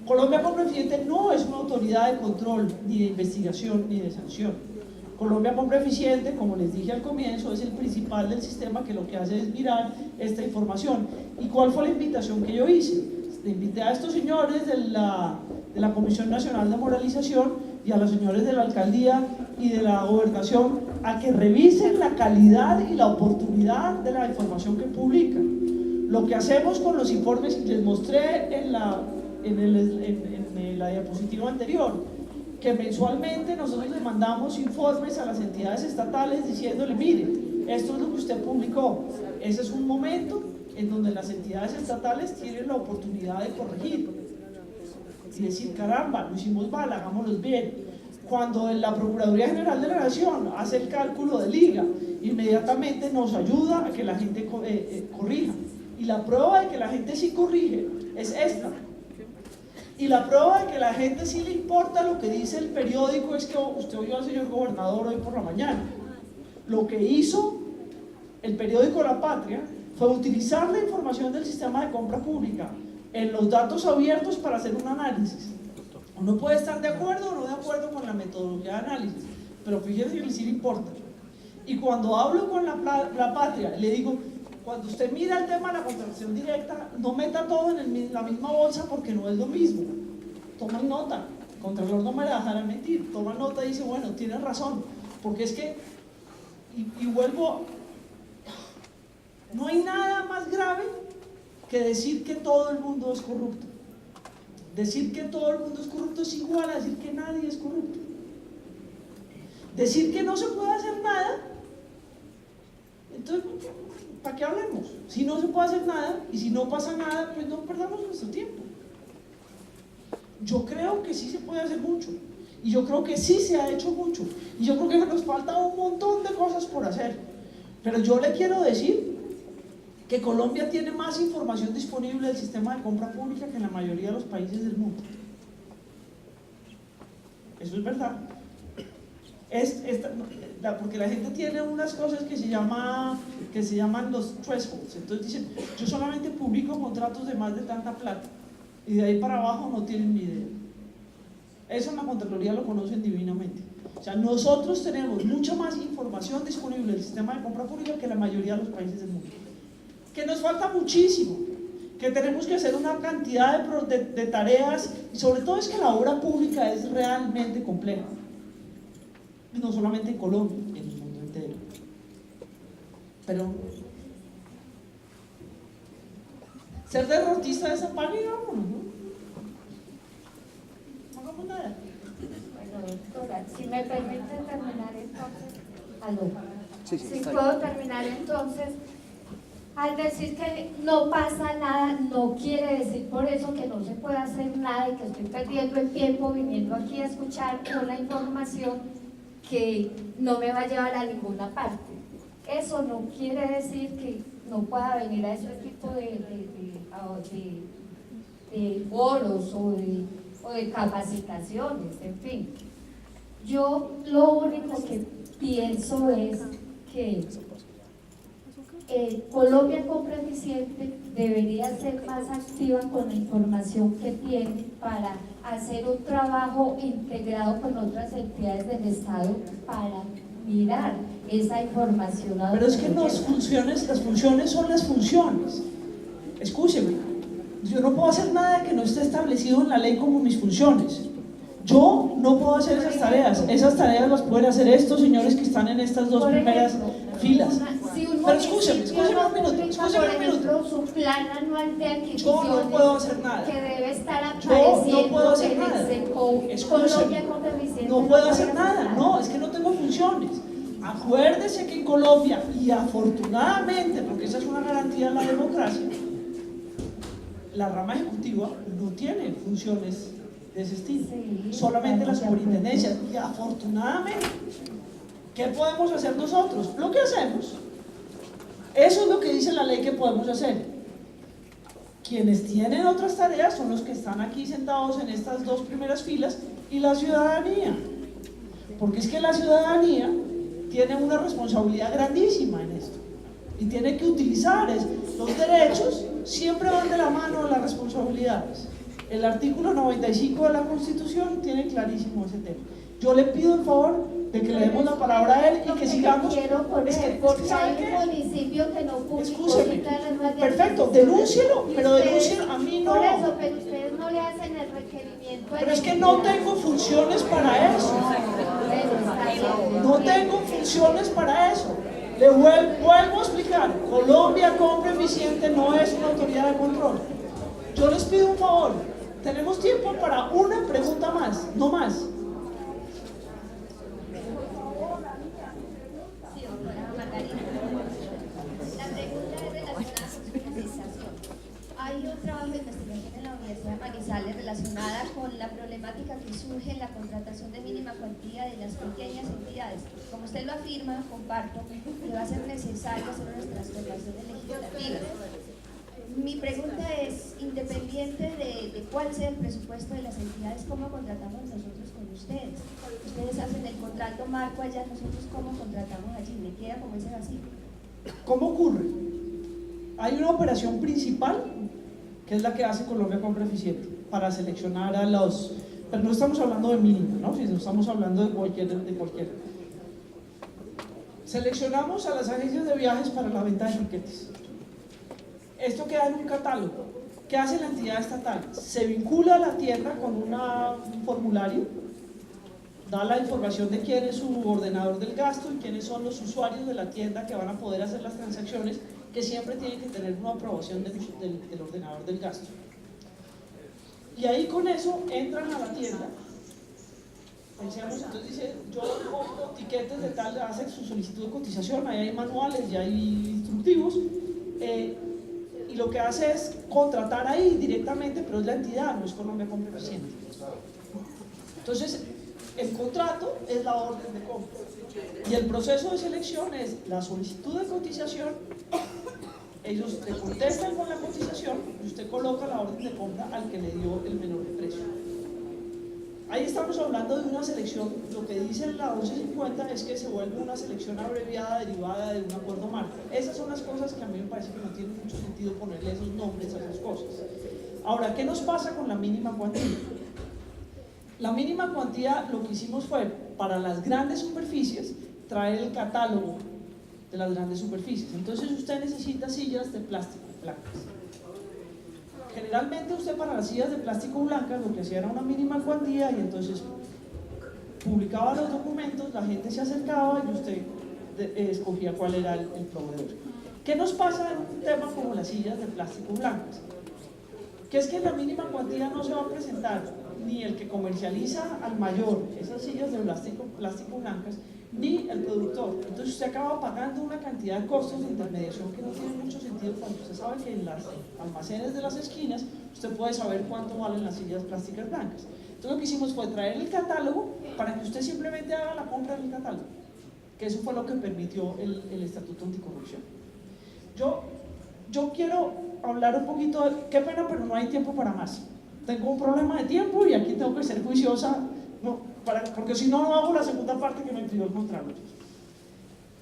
Colombia Compra-Eficiente no es una autoridad de control, ni de investigación, ni de sanción. Colombia Compra-Eficiente, como les dije al comienzo, es el principal del sistema que lo que hace es mirar esta información. ¿Y cuál fue la invitación que yo hice? Le invité a estos señores de la Comisión Nacional de Moralización y a los señores de la alcaldía y de la gobernación a que revisen la calidad y la oportunidad de la información que publican. Lo que hacemos con los informes, y les mostré en la diapositiva anterior, que mensualmente nosotros le mandamos informes a las entidades estatales diciéndole, mire, esto es lo que usted publicó. Ese es un momento en donde las entidades estatales tienen la oportunidad de corregir y decir, caramba, lo hicimos mal, hagámoslo bien. Cuando la Procuraduría General de la Nación hace el cálculo de liga, inmediatamente nos ayuda a que la gente corrija. Y la prueba de que la gente sí corrige es esta. Y la prueba de que la gente sí le importa lo que dice el periódico es que usted oyó al señor gobernador hoy por la mañana. Lo que hizo el periódico La Patria fue utilizar la información del sistema de compra pública en los datos abiertos para hacer un análisis. Uno puede estar de acuerdo o no de acuerdo con la metodología de análisis, pero fíjense que sí le importa. Y cuando hablo con la Patria, le digo, cuando usted mira el tema de la contratación directa, no meta todo en la misma bolsa porque no es lo mismo. Toma nota, el Contralor no me dejará mentir, toma nota y dice, bueno, tienes razón, porque es que, y vuelvo, no hay nada más grave que decir que todo el mundo es corrupto. Decir que todo el mundo es corrupto es igual a decir que nadie es corrupto. Decir que no se puede hacer nada, entonces, ¿para qué hablemos? Si no se puede hacer nada y si no pasa nada, pues no perdamos nuestro tiempo. Yo creo que sí se puede hacer mucho y yo creo que sí se ha hecho mucho y yo creo que nos falta un montón de cosas por hacer, pero yo le quiero decir que Colombia tiene más información disponible del sistema de compra pública que en la mayoría de los países del mundo. Eso es verdad. Porque la gente tiene unas cosas que se llaman los thresholds. Entonces dicen, yo solamente publico contratos de más de tanta plata y de ahí para abajo no tienen ni idea. Eso en la Contraloría lo conocen divinamente. O sea, nosotros tenemos mucha más información disponible del sistema de compra pública que la mayoría de los países del mundo. Que nos falta muchísimo, que tenemos que hacer una cantidad de tareas, y sobre todo es que la obra pública es realmente compleja, no solamente en Colombia, en el mundo entero. Pero ser derrotista de esa página, no hagamos nada. Bueno, doctora, si me permite terminar entonces, ¿aló? Sí, Si puedo terminar entonces. Al decir que no pasa nada, no quiere decir por eso que no se puede hacer nada y que estoy perdiendo el tiempo viniendo aquí a escuchar una información que no me va a llevar a ninguna parte. Eso no quiere decir que no pueda venir a ese tipo de foros o de capacitaciones, en fin. Yo lo único que pienso es que Colombia Compra Eficiente debería ser más activa con la información que tiene para hacer un trabajo integrado con otras entidades del Estado para mirar esa información. Pero es que las funciones son las funciones. Escúcheme, yo no puedo hacer nada que no esté establecido en la ley como mis funciones. Yo no puedo hacer esas tareas las pueden hacer estos señores que están en estas dos primeras filas. Pero escúcheme un minuto. Su plan anual de adquisiciones, yo no puedo hacer nada. Que debe estar apareciendo no puedo hacer nada. Colombia Compra Eficiente. No puedo hacer nada, no, es que no tengo funciones. Acuérdese que en Colombia, y afortunadamente, porque esa es una garantía de la democracia, la rama ejecutiva no tiene funciones de ese estilo, solamente las superintendencias. Y afortunadamente, ¿qué podemos hacer nosotros? Lo que hacemos, eso es lo que dice la ley que podemos hacer. Quienes tienen otras tareas son los que están aquí sentados en estas dos primeras filas y la ciudadanía, porque es que la ciudadanía tiene una responsabilidad grandísima en esto y tiene que utilizar los derechos, siempre van de la mano de las responsabilidades. El artículo 95 de la Constitución tiene clarísimo ese tema. Yo le pido el favor de que le demos la palabra a él y que sigamos. Porque hay un municipio que no publicó. Perfecto, denúncielo, pero denúncielo, a mí no. Por eso, pero ustedes no le hacen el requerimiento. Pero es que no tengo funciones para eso. No tengo funciones para eso. Le vuelvo a explicar, Colombia Compra Eficiente no es una autoridad de control. Yo les pido un favor, tenemos tiempo para una pregunta más, no más. Sí, doctora Margarita. La pregunta es relacionada con su finalización. Hay un trabajo de investigación en la Universidad de Manizales relacionada con la problemática que surge en la contratación de mínima cuantía de las pequeñas entidades. Como usted lo afirma, comparto que va a ser necesario hacer unas transformaciones legislativas. Mi pregunta es, independiente de cuál sea el presupuesto de las entidades, ¿cómo contratamos nosotros con ustedes? Ustedes hacen el contrato marco allá, nosotros ¿cómo contratamos allí? ¿Me queda como ese vacío? ¿Cómo ocurre? Hay una operación principal, que es la que hace Colombia Compra Eficiente, para seleccionar a los... Pero no estamos hablando de mínimo, ¿no? Si no estamos hablando de cualquier. Seleccionamos a las agencias de viajes para la venta de tiquetes. Esto queda en un catálogo. ¿Qué hace la entidad estatal? Se vincula a la tienda con un formulario, da la información de quién es su ordenador del gasto y quiénes son los usuarios de la tienda que van a poder hacer las transacciones, que siempre tienen que tener una aprobación del ordenador del gasto. Y ahí con eso entran a la tienda. Pensemos, entonces dice, yo compro tiquetes de tal, hace su solicitud de cotización, ahí hay manuales y hay instructivos, y lo que hace es contratar ahí directamente, pero es la entidad, no es Colombia Compra Eficiente. Entonces, el contrato es la orden de compra, y el proceso de selección es la solicitud de cotización. Ellos le contestan con la cotización y usted coloca la orden de compra al que le dio el menor precio. Ahí estamos hablando de una selección. Lo que dice la 1150 es que se vuelve una selección abreviada derivada de un acuerdo marco. Esas son las cosas que a mí me parece que no tiene mucho sentido ponerle esos nombres a esas cosas. Ahora, ¿qué nos pasa con la mínima cuantía? La mínima cuantía, lo que hicimos fue, para las grandes superficies, traer el catálogo de las grandes superficies. Entonces usted necesita sillas de plástico blancas. Generalmente usted para las sillas de plástico blancas lo que hacía era una mínima cuantía, y entonces publicaba los documentos, la gente se acercaba y usted escogía cuál era el proveedor. ¿Qué nos pasa en un tema como las sillas de plástico blancas? Que es que en la mínima cuantía no se va a presentar ni el que comercializa al mayor esas sillas de plástico blancas, ni el productor. Entonces usted acaba pagando una cantidad de costos de intermediación que no tiene mucho sentido, cuando usted sabe que en las almacenes de las esquinas usted puede saber cuánto valen las sillas plásticas blancas. Entonces lo que hicimos fue traer el catálogo para que usted simplemente haga la compra del catálogo, que eso fue lo que permitió el Estatuto Anticorrupción. Yo quiero hablar un poquito de, qué pena, pero no hay tiempo para más. Tengo un problema de tiempo y aquí tengo que ser juiciosa, porque si no, no hago la segunda parte que me pidió el Contralor.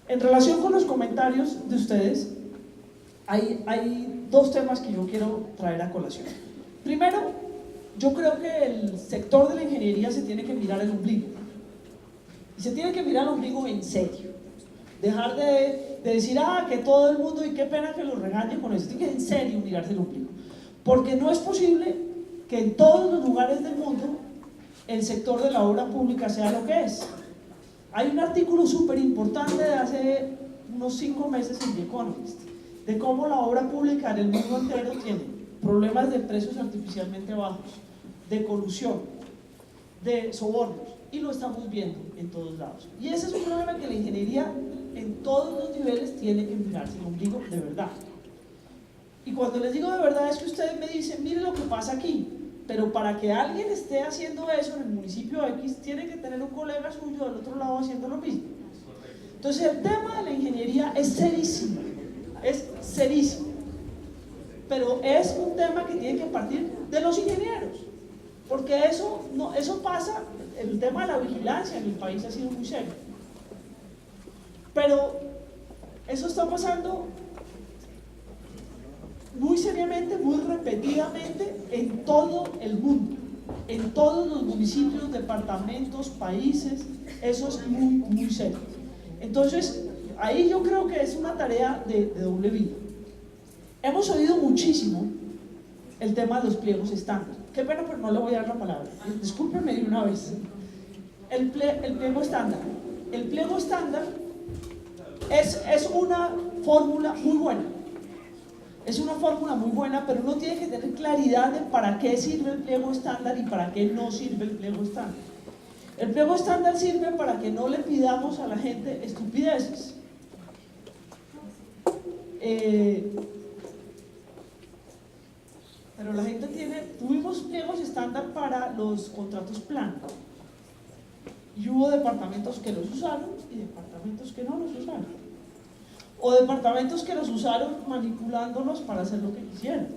En relación con los comentarios de ustedes, hay dos temas que yo quiero traer a colación. Primero, yo creo que el sector de la ingeniería se tiene que mirar el ombligo. Y se tiene que mirar el ombligo en serio. Dejar de decir, que todo el mundo, y qué pena que lo regañe con eso. Tiene que en serio mirarse el ombligo. Porque no es posible que en todos los lugares del mundo el sector de la obra pública sea lo que es. Hay un artículo súper importante de hace unos 5 meses en The Economist, de cómo la obra pública en el mundo entero tiene problemas de precios artificialmente bajos, de colusión, de sobornos, y lo estamos viendo en todos lados. Y ese es un problema que la ingeniería en todos los niveles tiene que mirarse el ombligo de verdad. Y cuando les digo de verdad es que ustedes me dicen, mire lo que pasa aquí, pero para que alguien esté haciendo eso en el municipio X, tiene que tener un colega suyo del otro lado haciendo lo mismo. Entonces el tema de la ingeniería es serísimo, pero es un tema que tiene que partir de los ingenieros, porque eso pasa, el tema de la vigilancia en el país ha sido muy serio, pero eso está pasando muy seriamente, muy repetidamente en todo el mundo, en todos los municipios, departamentos, países. Eso es muy, muy serio. Entonces, ahí yo creo que es una tarea de doble vía. Hemos oído muchísimo el tema de los pliegos estándar. Qué pena, pero no le voy a dar la palabra. Discúlpeme de una vez. El pliego estándar. El pliego estándar es una fórmula muy buena. Es una fórmula muy buena, pero uno tiene que tener claridad de para qué sirve el pliego estándar y para qué no sirve el pliego estándar. El pliego estándar sirve para que no le pidamos a la gente estupideces. Pero la gente tuvimos pliegos estándar para los contratos plan. Y hubo departamentos que los usaron y departamentos que no los usaron. O departamentos que los usaron manipulándolos para hacer lo que quisieran.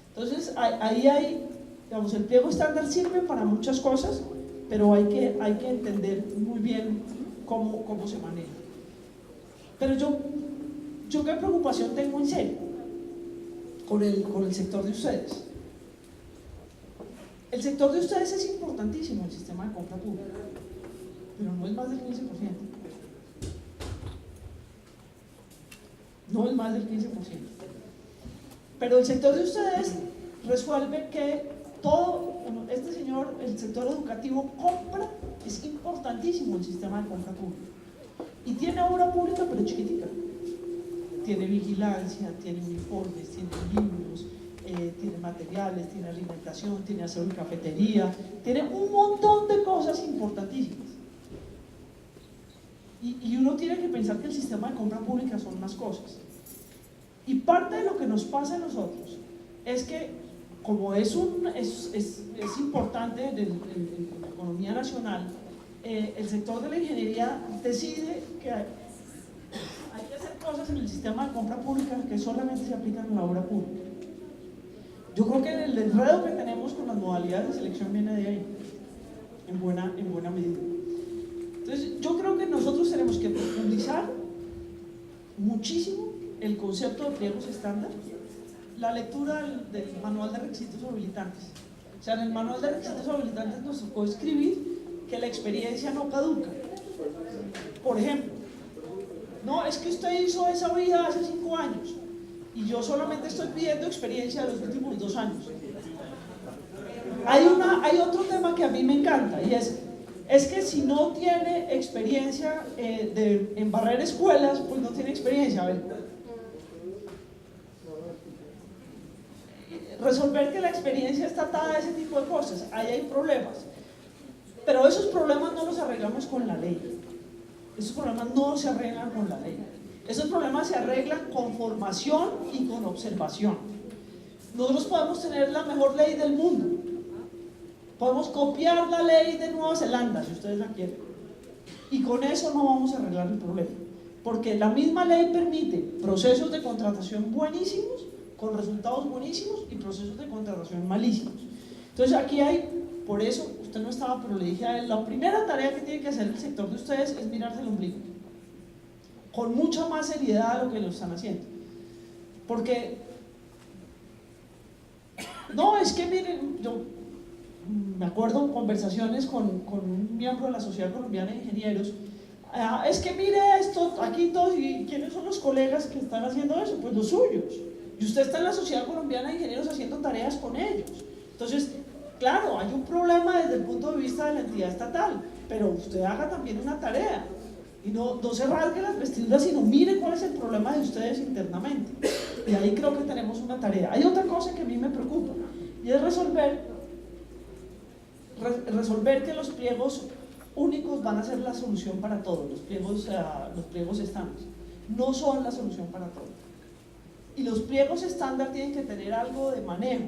Entonces, ahí hay, digamos, el pliego estándar sirve para muchas cosas, pero hay que entender muy bien cómo se maneja. Pero yo qué preocupación tengo en serio. con el sector de ustedes. El sector de ustedes es importantísimo en el sistema de compra pública, pero no es más del 15%. No es más del 15%. Pero el sector de ustedes resuelve que todo, este señor, el sector educativo compra, es importantísimo el sistema de compra pública. Y tiene obra pública, pero chiquitica. Tiene vigilancia, tiene uniformes, tiene libros, tiene materiales, tiene alimentación, tiene aseo y cafetería, tiene un montón de cosas importantísimas. Y uno tiene que pensar que el sistema de compra pública son unas cosas. Y parte de lo que nos pasa a nosotros es que, como es importante en la economía nacional, el sector de la ingeniería decide que hay que hacer cosas en el sistema de compra pública que solamente se aplican en la obra pública. Yo creo que el enredo que tenemos con las modalidades de selección viene de ahí, en buena medida. Entonces, yo creo que nosotros tenemos que profundizar muchísimo el concepto de pliegos estándar, la lectura del manual de requisitos habilitantes. O sea, en el manual de requisitos habilitantes nos tocó escribir que la experiencia no caduca. Por ejemplo, no, es que usted hizo esa vía hace 5 años y yo solamente estoy pidiendo experiencia de los últimos 2 años. Hay otro tema que a mí me encanta y es que si no tiene experiencia en barrer escuelas, pues no tiene experiencia. A ver, resolver que la experiencia está atada a ese tipo de cosas, ahí hay problemas, pero esos problemas no los arreglamos con la ley. Esos problemas no se arreglan con la ley. Esos problemas se arreglan con formación y con observación. Nosotros podemos tener la mejor ley del mundo, podemos copiar la ley de Nueva Zelanda si ustedes la quieren, y con eso no vamos a arreglar el problema, porque la misma ley permite procesos de contratación buenísimos con resultados buenísimos y procesos de contratación malísimos. Entonces aquí hay, por eso usted no estaba, pero le dije a él, la primera tarea que tiene que hacer el sector de ustedes es mirarse el ombligo con mucha más seriedad de lo que lo están haciendo, porque no, es que miren, yo me acuerdo en conversaciones con un miembro de la Sociedad Colombiana de Ingenieros, es que mire esto, aquí todos, ¿y quiénes son los colegas que están haciendo eso? Pues los suyos, y usted está en la Sociedad Colombiana de Ingenieros haciendo tareas con ellos. Entonces, claro, hay un problema desde el punto de vista de la entidad estatal, pero usted haga también una tarea y no se rasgue las vestiduras, sino mire cuál es el problema de ustedes internamente. Y ahí creo que tenemos una tarea. Hay otra cosa que a mí me preocupa y es resolver que los pliegos únicos van a ser la solución para todo. Los pliegos estándar no son la solución para todo. Y los pliegos estándar tienen que tener algo de manejo,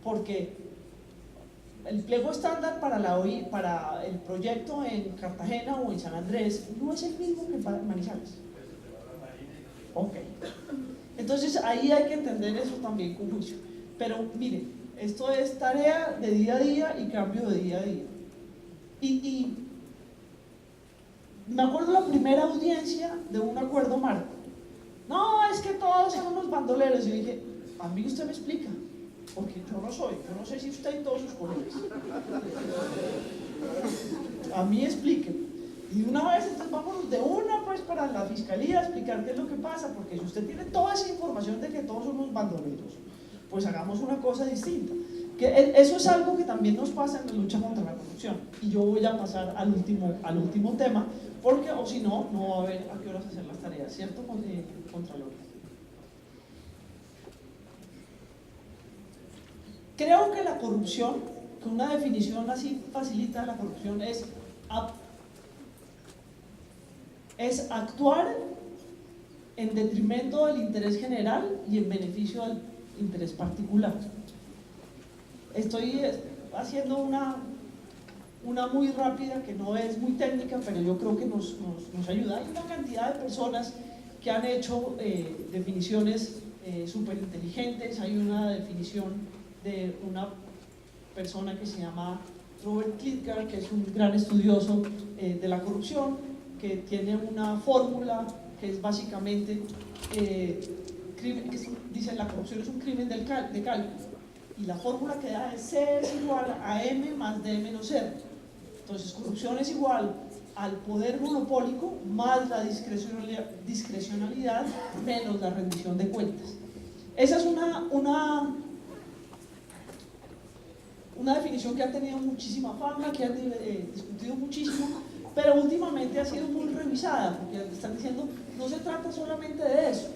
porque el pliego estándar para el proyecto en Cartagena o en San Andrés no es el mismo que para Manizales. Ok. Entonces ahí hay que entender eso también con juicio. Pero miren, esto es tarea de día a día y cambio de día a día. Y me acuerdo la primera audiencia de un acuerdo marco. No, es que todos son unos bandoleros. Y dije, a mí usted me explica, porque yo no sé si usted y todos sus colegas. A mí expliquen. Y una vez, entonces vámonos de una pues para la fiscalía a explicar qué es lo que pasa, porque si usted tiene toda esa información de que todos somos bandoleros, pues hagamos una cosa distinta. Que eso es algo que también nos pasa en la lucha contra la corrupción. Y yo voy a pasar al último tema, porque o si no, no va a haber a qué horas hacer las tareas, ¿cierto, Contralor? Creo que la corrupción, que una definición así facilita la corrupción, es actuar en detrimento del interés general y en beneficio del interés particular. Estoy haciendo una muy rápida, que no es muy técnica, pero yo creo que nos ayuda. Hay una cantidad de personas que han hecho definiciones súper inteligentes. Hay una definición de una persona que se llama Robert Klitgar, que es un gran estudioso de la corrupción, que tiene una fórmula que es básicamente dice la corrupción es un crimen de cálculo, y la fórmula que da es C es igual a M más D menos R. Entonces corrupción es igual al poder monopólico más la discrecionalidad menos la rendición de cuentas. Esa es una definición que ha tenido muchísima fama, que han discutido muchísimo, pero últimamente ha sido muy revisada, porque están diciendo, no se trata solamente de eso.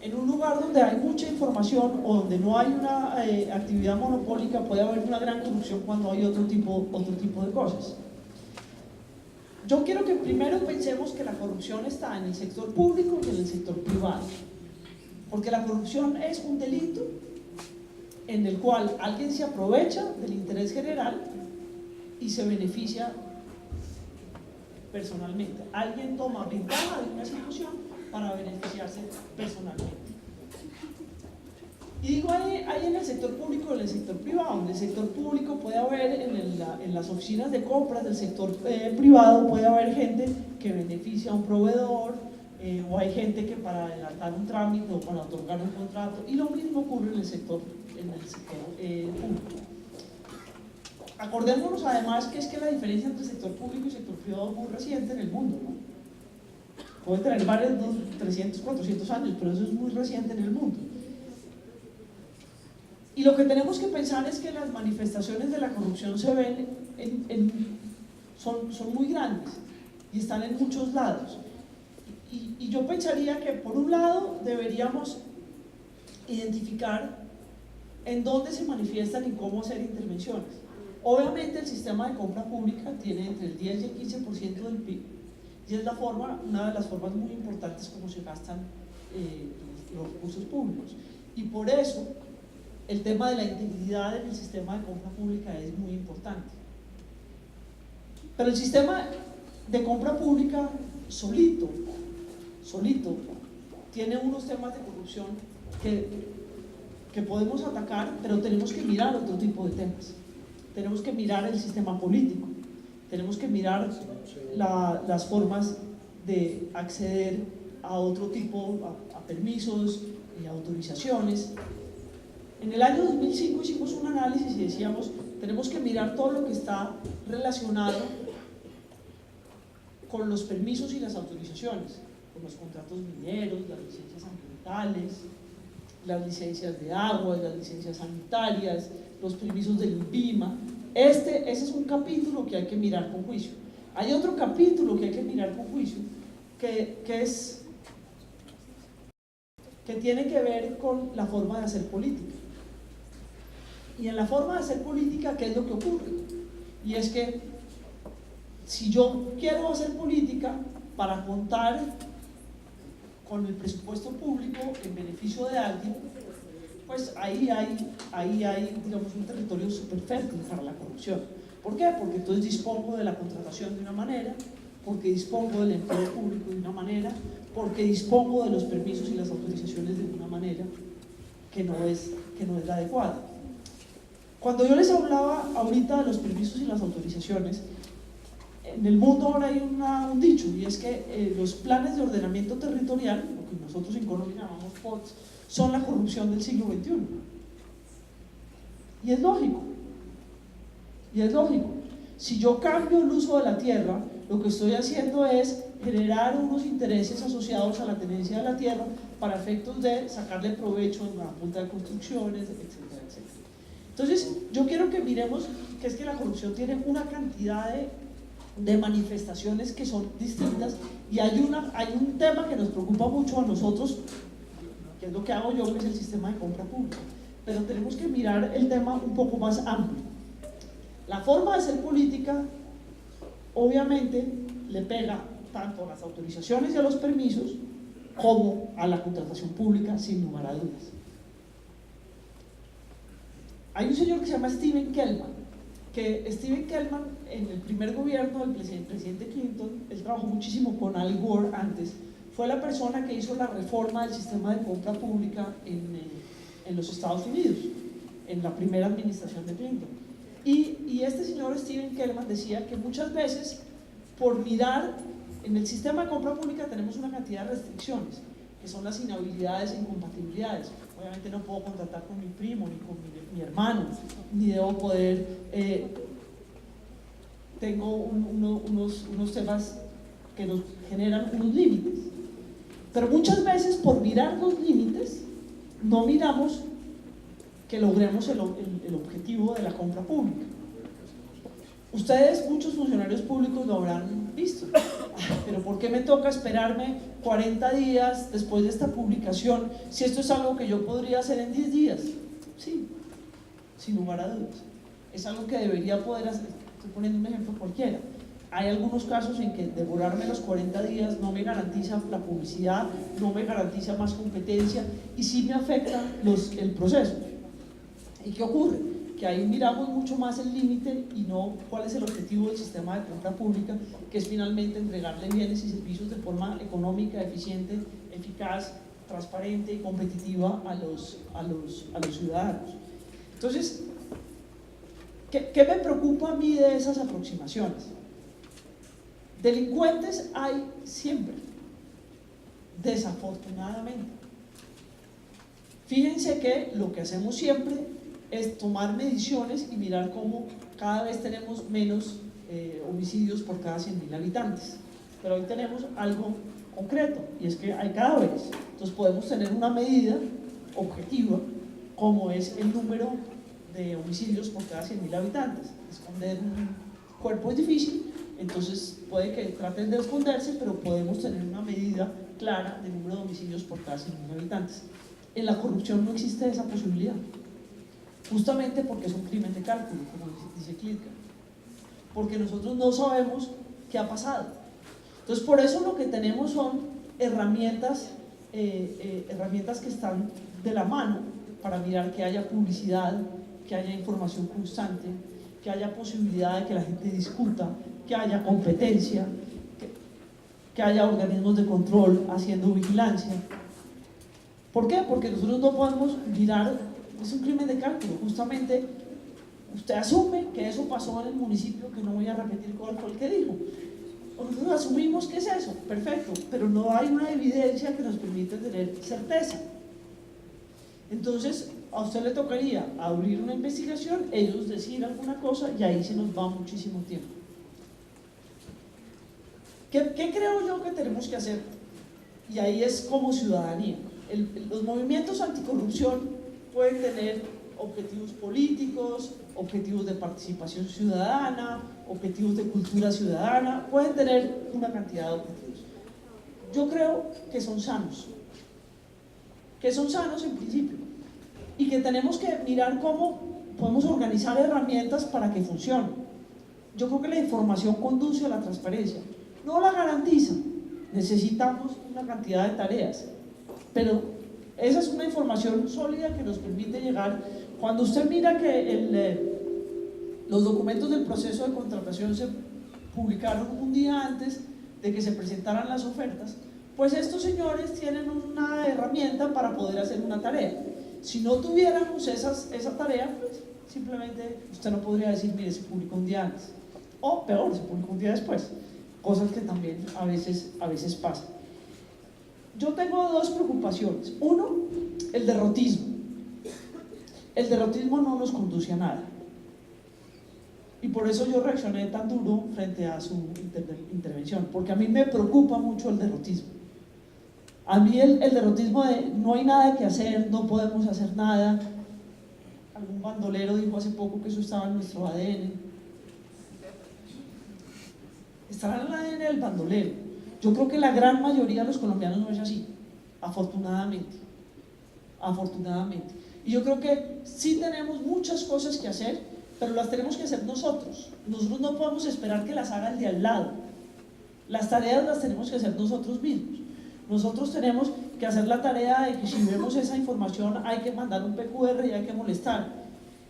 En un lugar donde hay mucha información o donde no hay una actividad monopólica, puede haber una gran corrupción cuando hay otro tipo de cosas. Yo quiero que primero pensemos que la corrupción está en el sector público y en el sector privado, porque la corrupción es un delito en el cual alguien se aprovecha del interés general y se beneficia personalmente. Alguien toma ventaja de una situación para beneficiarse personalmente. Y digo ahí en el sector público y en el sector privado. En el sector público puede haber, en las oficinas de compras del sector privado, puede haber gente que beneficia a un proveedor, o hay gente que para adelantar un trámite o para otorgar un contrato, y lo mismo ocurre en el sector público. Acordémonos además que es que la diferencia entre sector público y sector privado es muy reciente en el mundo, ¿no? Puede tener varios 300, 400 años, pero eso es muy reciente en el mundo. Y lo que tenemos que pensar es que las manifestaciones de la corrupción se ven son muy grandes y están en muchos lados. Y yo pensaría que por un lado deberíamos identificar en dónde se manifiestan y cómo hacer intervenciones. Obviamente el sistema de compra pública tiene entre el 10 y el 15% del PIB, y es una de las formas muy importantes como se gastan los recursos públicos. Y por eso el tema de la integridad en el sistema de compra pública es muy importante. Pero el sistema de compra pública solito, tiene unos temas de corrupción que podemos atacar, pero tenemos que mirar otro tipo de temas. Tenemos que mirar el sistema político, tenemos que mirar las formas de acceder a otro tipo, a permisos y autorizaciones. En el año 2005 hicimos un análisis y decíamos, tenemos que mirar todo lo que está relacionado con los permisos y las autorizaciones, con los contratos mineros, las licencias ambientales, las licencias de agua, las licencias sanitarias, los permisos del INVIMA. Ese es un capítulo que hay que mirar con juicio. Hay otro capítulo que hay que mirar con juicio, que tiene que ver con la forma de hacer política. Y en la forma de hacer política, ¿qué es lo que ocurre? Y es que si yo quiero hacer política para contar con el presupuesto público en beneficio de alguien, pues ahí hay digamos, un territorio súper fértil para la corrupción. ¿Por qué? Porque entonces dispongo de la contratación de una manera, porque dispongo del empleo público de una manera, porque dispongo de los permisos y las autorizaciones de una manera que no es la adecuada. Cuando yo les hablaba ahorita de los permisos y las autorizaciones, en el mundo ahora hay un dicho, y es que los planes de ordenamiento territorial, lo que nosotros en Colombia llamamos POTS, son la corrupción del siglo XXI. Y es lógico. Si yo cambio el uso de la tierra, lo que estoy haciendo es generar unos intereses asociados a la tenencia de la tierra para efectos de sacarle provecho en una punta de construcciones, etcétera, etcétera. Entonces, yo quiero que miremos que es que la corrupción tiene una cantidad de manifestaciones que son distintas, y hay un tema que nos preocupa mucho a nosotros, que es lo que hago yo, que es el sistema de compra pública, pero tenemos que mirar el tema un poco más amplio. La forma de hacer política obviamente le pega tanto a las autorizaciones y a los permisos como a la contratación pública, sin lugar a dudas. Hay un señor que se llama Stephen Kellman, en el primer gobierno del presidente Clinton, él trabajó muchísimo con Al Gore antes, fue la persona que hizo la reforma del sistema de compra pública en los Estados Unidos, en la primera administración de Clinton. Y este señor Stephen Kellman decía que muchas veces, por mirar, en el sistema de compra pública tenemos una cantidad de restricciones, que son las inhabilidades e incompatibilidades. Obviamente no puedo contratar con mi primo, ni con mi hermano, ni debo poder, tengo unos temas que nos generan unos límites. Pero muchas veces por mirar los límites, no miramos que logremos el objetivo de la compra pública. Ustedes, muchos funcionarios públicos, lo habrán visto. Pero ¿por qué me toca esperarme 40 días después de esta publicación si esto es algo que yo podría hacer en 10 días? Sí, sin lugar a dudas. Es algo que debería poder hacer. Estoy poniendo un ejemplo cualquiera. Hay algunos casos en que demorarme los 40 días no me garantiza la publicidad, no me garantiza más competencia y sí me afecta el proceso. ¿Y qué ocurre? Que ahí miramos mucho más el límite y no cuál es el objetivo del sistema de compra pública, que es finalmente entregarle bienes y servicios de forma económica, eficiente, eficaz, transparente y competitiva a los ciudadanos. Entonces, ¿qué me preocupa a mí de esas aproximaciones? Delincuentes hay siempre, desafortunadamente. Fíjense que lo que hacemos siempre es tomar mediciones y mirar cómo cada vez tenemos menos homicidios por cada 100.000 habitantes. Pero hoy tenemos algo concreto, y es que hay cadáveres. Entonces podemos tener una medida objetiva, como es el número de homicidios por cada 100.000 habitantes. Esconder un cuerpo es difícil, entonces puede que traten de esconderse, pero podemos tener una medida clara del número de homicidios por cada 100.000 habitantes. En la corrupción no existe esa posibilidad, justamente porque es un crimen de cálculo, como dice Klitka, porque nosotros no sabemos qué ha pasado. Entonces, por eso lo que tenemos son herramientas que están de la mano para mirar que haya publicidad, que haya información constante, que haya posibilidad de que la gente discuta, que haya competencia, que haya organismos de control haciendo vigilancia. ¿Por qué? Porque nosotros no podemos mirar, es un crimen de cálculo, justamente usted asume que eso pasó en el municipio, que no voy a repetir cuál fue el que dijo. Nosotros asumimos que es eso, perfecto, pero no hay una evidencia que nos permita tener certeza. Entonces, a usted le tocaría abrir una investigación, ellos decir alguna cosa y ahí se nos va muchísimo tiempo. ¿Qué creo yo que tenemos que hacer? Y ahí es como ciudadanía. Los movimientos anticorrupción pueden tener objetivos políticos, objetivos de participación ciudadana, objetivos de cultura ciudadana, pueden tener una cantidad de objetivos. Yo creo que son sanos en principio, y que tenemos que mirar cómo podemos organizar herramientas para que funcionen. Yo creo que la información conduce a la transparencia, no la garantiza, necesitamos una cantidad de tareas, pero esa es una información sólida que nos permite llegar. Cuando usted mira que los documentos del proceso de contratación se publicaron un día antes de que se presentaran las ofertas, pues estos señores tienen una herramienta para poder hacer una tarea. Si no tuviéramos esa tarea, pues simplemente usted no podría decir, mire, se publicó un día antes, o peor, se publicó un día después, cosas que también a veces pasan. Yo tengo dos preocupaciones. Uno, el derrotismo. El derrotismo no nos conduce a nada. Y por eso yo reaccioné tan duro frente a su intervención, porque a mí me preocupa mucho el derrotismo. A mí el derrotismo de no hay nada que hacer, no podemos hacer nada. Algún bandolero dijo hace poco que eso estaba en nuestro ADN. Estará en el ADN del bandolero. Yo creo que la gran mayoría de los colombianos no es así, afortunadamente. Y yo creo que sí tenemos muchas cosas que hacer, pero las tenemos que hacer nosotros. Nosotros no podemos esperar que las haga el de al lado. Las tareas las tenemos que hacer nosotros mismos. Nosotros tenemos que hacer la tarea de que si vemos esa información hay que mandar un PQR y hay que molestar.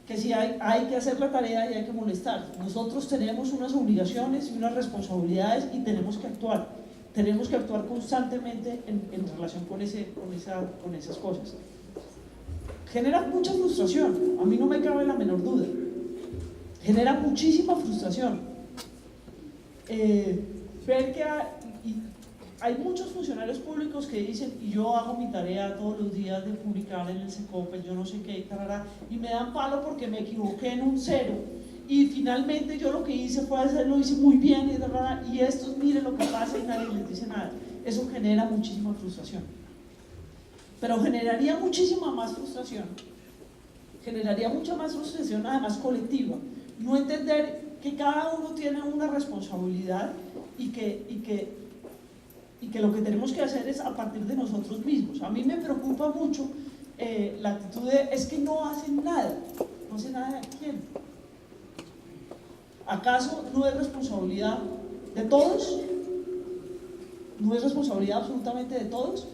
Que si hay que hacer la tarea y hay que molestar. Nosotros tenemos unas obligaciones y unas responsabilidades y tenemos que actuar. Tenemos que actuar constantemente en relación con esas cosas. Genera mucha frustración, a mí no me cabe la menor duda. Genera muchísima frustración. Ver que hay muchos funcionarios públicos que dicen, y yo hago mi tarea todos los días de publicar en el SECOPE, yo no sé qué, y me dan palo porque me equivoqué en un 0, y finalmente yo lo que hice fue hacerlo, hice muy bien, y estos miren lo que pasa y nadie les dice nada. Eso genera muchísima frustración. Pero generaría muchísima más frustración, generaría mucha más frustración, además colectiva, no entender que cada uno tiene una responsabilidad y que lo que tenemos que hacer es a partir de nosotros mismos. A mí me preocupa mucho la actitud de, es que no hacen nada. ¿No hace nada de quién? ¿Acaso no es responsabilidad de todos? ¿No es responsabilidad absolutamente de todos?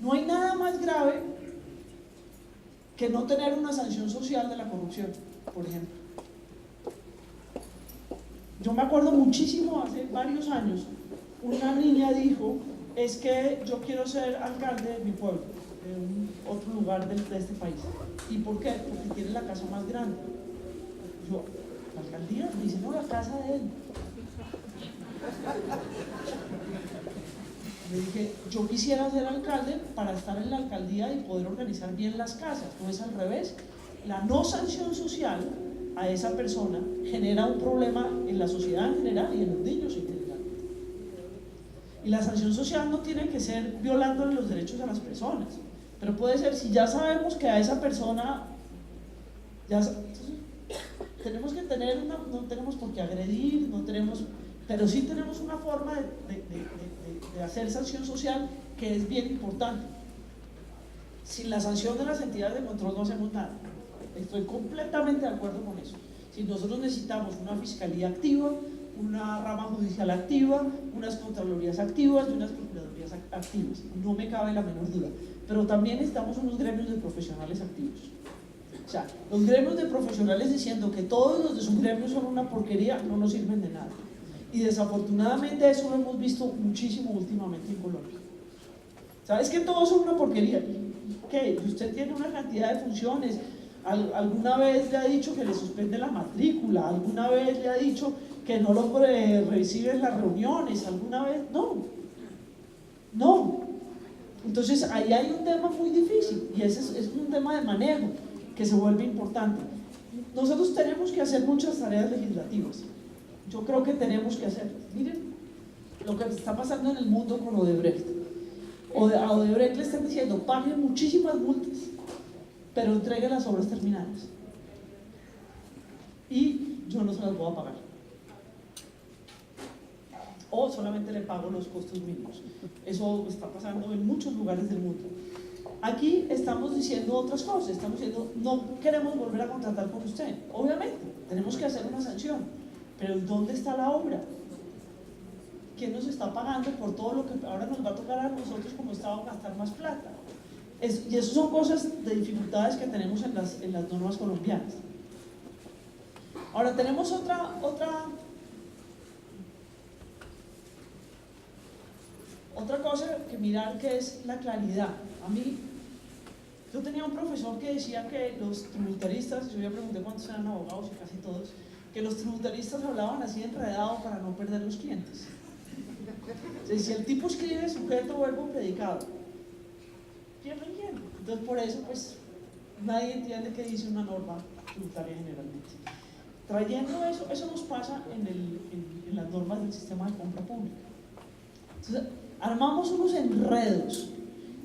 No hay nada más grave que no tener una sanción social de la corrupción, por ejemplo. Yo me acuerdo muchísimo, hace varios años, una niña dijo, es que yo quiero ser alcalde de mi pueblo, de otro lugar de este país. ¿Y por qué? Porque tiene la casa más grande. Yo, ¿la alcaldía? Me dice, no, la casa de él. Le dije, yo quisiera ser alcalde para estar en la alcaldía y poder organizar bien las casas, no es al revés. La no sanción social a esa persona genera un problema en la sociedad en general y en los niños en general. Y la sanción social no tiene que ser violando los derechos a las personas, pero puede ser, si ya sabemos que a esa persona, entonces, tenemos que tener no tenemos por qué agredir, pero sí tenemos una forma de hacer sanción social que es bien importante. Sin la sanción de las entidades de control no hacemos nada. Estoy completamente de acuerdo con eso. Si nosotros necesitamos una fiscalía activa, una rama judicial activa, unas contralorías activas y unas procuradurías activas, no me cabe la menor duda. Pero también necesitamos unos gremios de profesionales activos. O sea, los gremios de profesionales diciendo que todos los de sus gremios son una porquería no nos sirven de nada. Y desafortunadamente eso lo hemos visto muchísimo últimamente en Colombia. ¿Sabes que todos son una porquería? ¿Qué? Usted tiene una cantidad de funciones. ¿Alguna vez le ha dicho que le suspende la matrícula? ¿Alguna vez le ha dicho que no lo recibe en las reuniones? ¿Alguna vez? No. Entonces ahí hay un tema muy difícil y ese es un tema de manejo que se vuelve importante. Nosotros tenemos que hacer muchas tareas legislativas. Yo creo que tenemos que hacerlo. Miren lo que está pasando en el mundo con Odebrecht. A Odebrecht le están diciendo, pague muchísimas multas, pero entregue las obras terminadas. Y yo no se las voy a pagar. O solamente le pago los costos mínimos. Eso está pasando en muchos lugares del mundo. Aquí estamos diciendo otras cosas, estamos diciendo, no queremos volver a contratar con usted. Obviamente, tenemos que hacer una sanción, pero ¿dónde está la obra? ¿Quién nos está pagando por todo lo que ahora nos va a tocar a nosotros como Estado gastar más plata? Y eso son cosas de dificultades que tenemos en las normas colombianas. Ahora tenemos otra cosa que mirar, que es la claridad. A mí, yo tenía un profesor que decía que los tributaristas, yo ya pregunté cuántos eran abogados y casi todos, que los tributaristas hablaban así enredado para no perder los clientes. O sea, si el tipo escribe sujeto, verbo, predicado, pierden cliente. Entonces por eso pues nadie entiende qué dice una norma tributaria generalmente. Trayendo eso nos pasa en las normas del sistema de compra pública. Entonces armamos unos enredos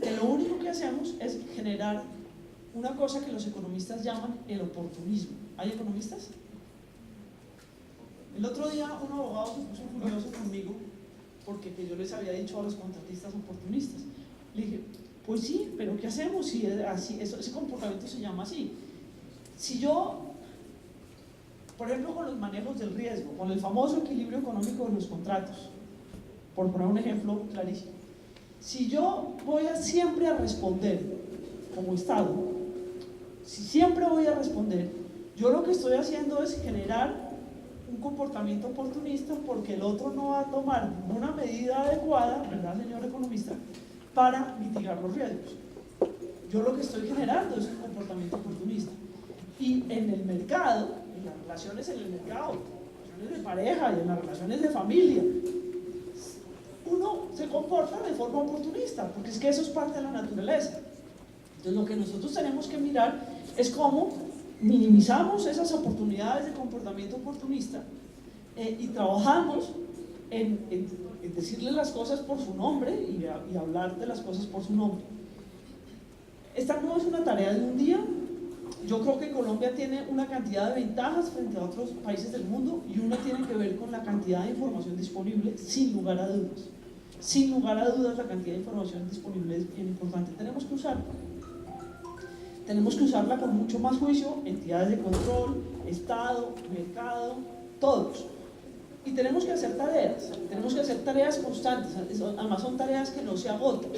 que lo único que hacemos es generar una cosa que los economistas llaman el oportunismo. ¿Hay economistas? El otro día un abogado se puso furioso conmigo porque yo les había dicho a los contratistas oportunistas. Le dije, pues sí, pero ¿qué hacemos si así, ese comportamiento se llama así? Si yo, por ejemplo, con los manejos del riesgo, con el famoso equilibrio económico de los contratos, por poner un ejemplo clarísimo, si yo voy siempre a responder como Estado, si siempre voy a responder, yo lo que estoy haciendo es generar un comportamiento oportunista porque el otro no va a tomar ninguna medida adecuada, ¿verdad, señor economista?, para mitigar los riesgos. Yo lo que estoy generando es un comportamiento oportunista. Y en el mercado, en las relaciones en el mercado, en las relaciones de pareja y en las relaciones de familia, uno se comporta de forma oportunista, porque es que eso es parte de la naturaleza. Entonces lo que nosotros tenemos que mirar es cómo minimizamos esas oportunidades de comportamiento oportunista y trabajamos en decirle las cosas por su nombre y hablar de las cosas por su nombre. Esta no es una tarea de un día. Yo creo que Colombia tiene una cantidad de ventajas frente a otros países del mundo y una tiene que ver con la cantidad de información disponible, sin lugar a dudas. Sin lugar a dudas, la cantidad de información disponible es bien importante. Tenemos que usarla. Tenemos que usarla con mucho más juicio, entidades de control, Estado, mercado, todos. Y tenemos que hacer tareas constantes, además son tareas que no se agotan.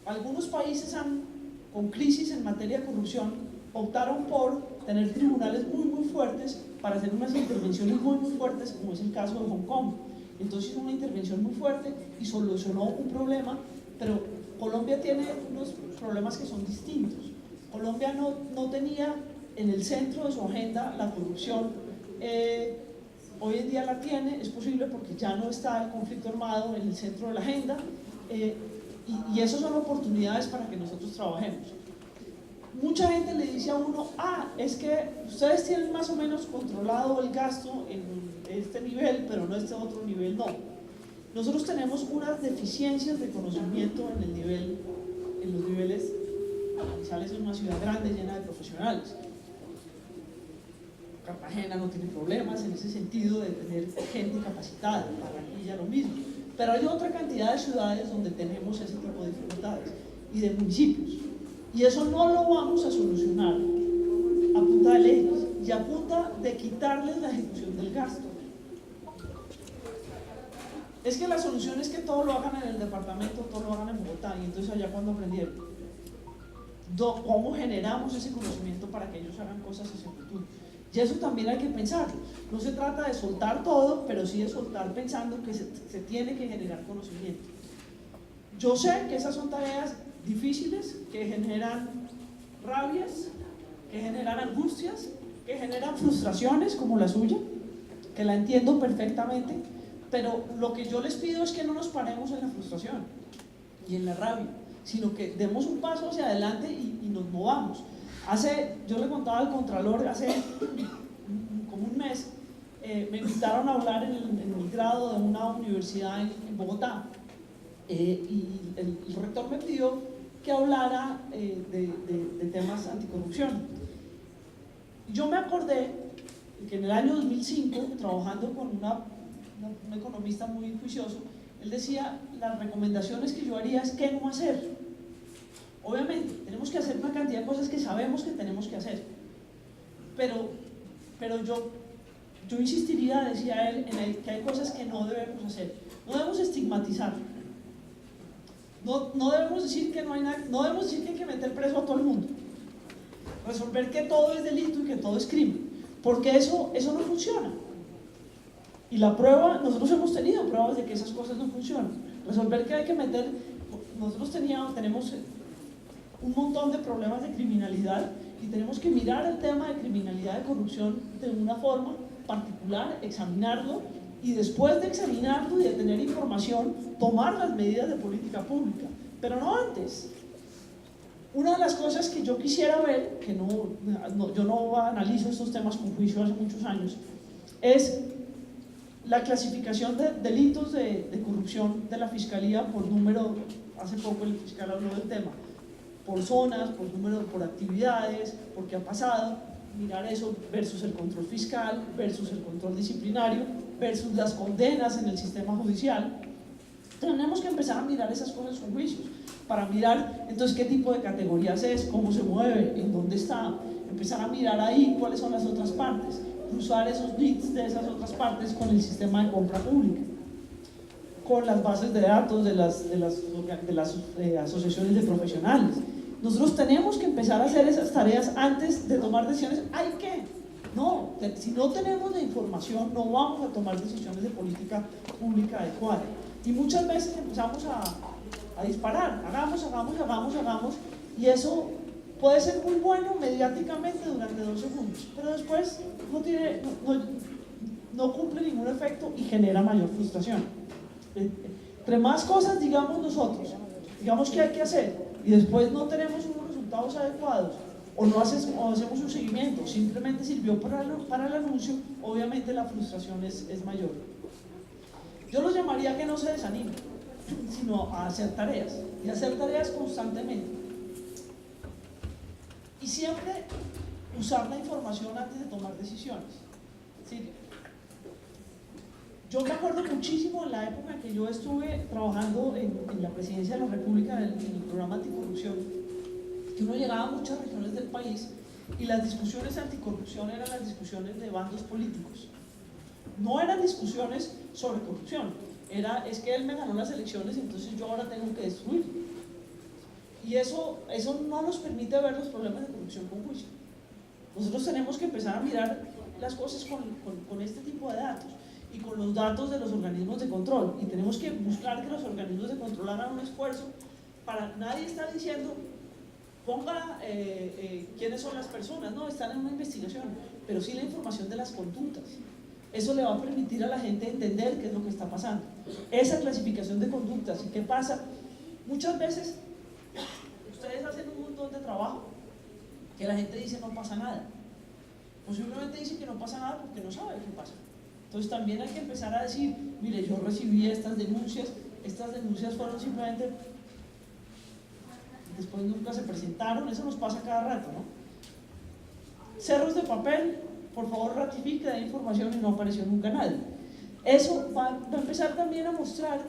Algunos países con crisis en materia de corrupción optaron por tener tribunales muy fuertes para hacer unas intervenciones muy fuertes, como es el caso de Hong Kong. Entonces hizo una intervención muy fuerte y solucionó un problema, pero Colombia tiene unos problemas que son distintos. Colombia no tenía en el centro de su agenda la corrupción. Hoy en día la tiene, es posible porque ya no está el conflicto armado en el centro de la agenda, y esas son oportunidades para que nosotros trabajemos. Mucha gente le dice a uno, es que ustedes tienen más o menos controlado el gasto en este nivel, pero no este otro nivel, no. Nosotros tenemos unas deficiencias de conocimiento en los niveles. Manizales es una ciudad grande, llena de profesionales. Cartagena no tiene problemas en ese sentido de tener gente capacitada, Barranquilla lo mismo. Pero hay otra cantidad de ciudades donde tenemos ese tipo de dificultades y de municipios. Y eso no lo vamos a solucionar a punta de leyes y a punta de quitarles la ejecución del gasto. Es que la solución es que todo lo hagan en el departamento, todo lo hagan en Bogotá, y entonces allá cuando aprendieron. ¿Cómo generamos ese conocimiento para que ellos hagan cosas hacia el futuro? Y eso también hay que pensarlo. No se trata de soltar todo, pero sí de soltar pensando que se tiene que generar conocimiento. Yo sé que esas son tareas difíciles, que generan rabias, que generan angustias, que generan frustraciones como la suya, que la entiendo perfectamente, pero lo que yo les pido es que no nos paremos en la frustración y en la rabia, sino que demos un paso hacia adelante y nos movamos. Yo le contaba al Contralor, hace como un mes, me invitaron a hablar en el grado de una universidad en Bogotá, y el rector me pidió que hablara de temas anticorrupción. Yo me acordé que en el año 2005, trabajando con un economista muy juicioso, él decía, las recomendaciones que yo haría es qué no hacer. Obviamente, tenemos que hacer una cantidad de cosas que sabemos que tenemos que hacer, pero yo insistiría, decía él, en que hay cosas que no debemos hacer. No debemos estigmatizar, no debemos decir que no hay nada, no debemos decir que hay que meter preso a todo el mundo, resolver que todo es delito y que todo es crimen, porque eso no funciona. Y la prueba, nosotros hemos tenido pruebas de que esas cosas no funcionan. Resolver que hay que meter, nosotros tenemos un montón de problemas de criminalidad y tenemos que mirar el tema de criminalidad, de corrupción de una forma particular, examinarlo y después de examinarlo y de tener información, tomar las medidas de política pública, pero no antes. Una de las cosas que yo quisiera ver, que yo no analizo estos temas con juicio hace muchos años, es la clasificación de delitos de corrupción de la Fiscalía por número. Hace poco el fiscal habló del tema, por zonas, por número, por actividades, por qué ha pasado, mirar eso versus el control fiscal, versus el control disciplinario, versus las condenas en el sistema judicial. Tenemos que empezar a mirar esas cosas con juicios, para mirar entonces qué tipo de categorías es, cómo se mueve, en dónde está, empezar a mirar ahí cuáles son las otras partes, cruzar esos leads de esas otras partes con el sistema de compra pública, con las bases de datos de las asociaciones de profesionales. Nosotros tenemos que empezar a hacer esas tareas antes de tomar decisiones. Si no tenemos la información, no vamos a tomar decisiones de política pública adecuada. Y muchas veces empezamos a disparar, hagamos, y eso puede ser muy bueno mediáticamente durante 2 segundos, pero después no cumple ningún efecto y genera mayor frustración. Entre más cosas digamos nosotros, digamos que hay que hacer, y después no tenemos unos resultados adecuados, o no hacemos un seguimiento, simplemente sirvió para el anuncio, obviamente la frustración es mayor. Yo los llamaría a que no se desanimen, sino a hacer tareas, y hacer tareas constantemente. Y siempre usar la información antes de tomar decisiones. ¿Sí? Yo me acuerdo muchísimo en la época en que yo estuve trabajando en la Presidencia de la República en el programa anticorrupción, que uno llegaba a muchas regiones del país y las discusiones anticorrupción eran las discusiones de bandos políticos. No eran discusiones sobre corrupción, es que él me ganó las elecciones, entonces yo ahora tengo que destruir. Y eso no nos permite ver los problemas de corrupción con juicio. Nosotros tenemos que empezar a mirar las cosas con este tipo de datos y con los datos de los organismos de control, y tenemos que buscar que los organismos de control hagan un esfuerzo para, nadie está diciendo ponga quiénes son las personas, no, están en una investigación, pero sí la información de las conductas. Eso le va a permitir a la gente entender qué es lo que está pasando. Esa clasificación de conductas y qué pasa. Muchas veces ustedes hacen un montón de trabajo que la gente dice no pasa nada. Posiblemente dice que no pasa nada porque no sabe qué pasa. Entonces también hay que empezar a decir, mire, yo recibí estas denuncias fueron simplemente, después nunca se presentaron, eso nos pasa cada rato, ¿no? Cerros de papel, por favor ratifique, da información y no apareció nunca nadie. Eso va a empezar también a mostrar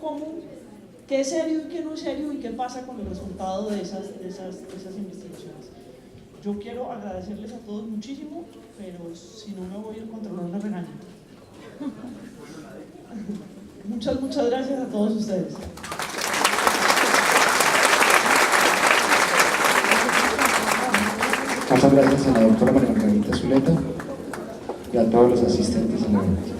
qué es serio y qué no es serio y qué pasa con el resultado de esas investigaciones. Yo quiero agradecerles a todos muchísimo, pero si no me voy el controlador me regaña. Muchas gracias a todos ustedes. Muchas gracias a la doctora María Margarita Zuleta y a todos los asistentes en la evento.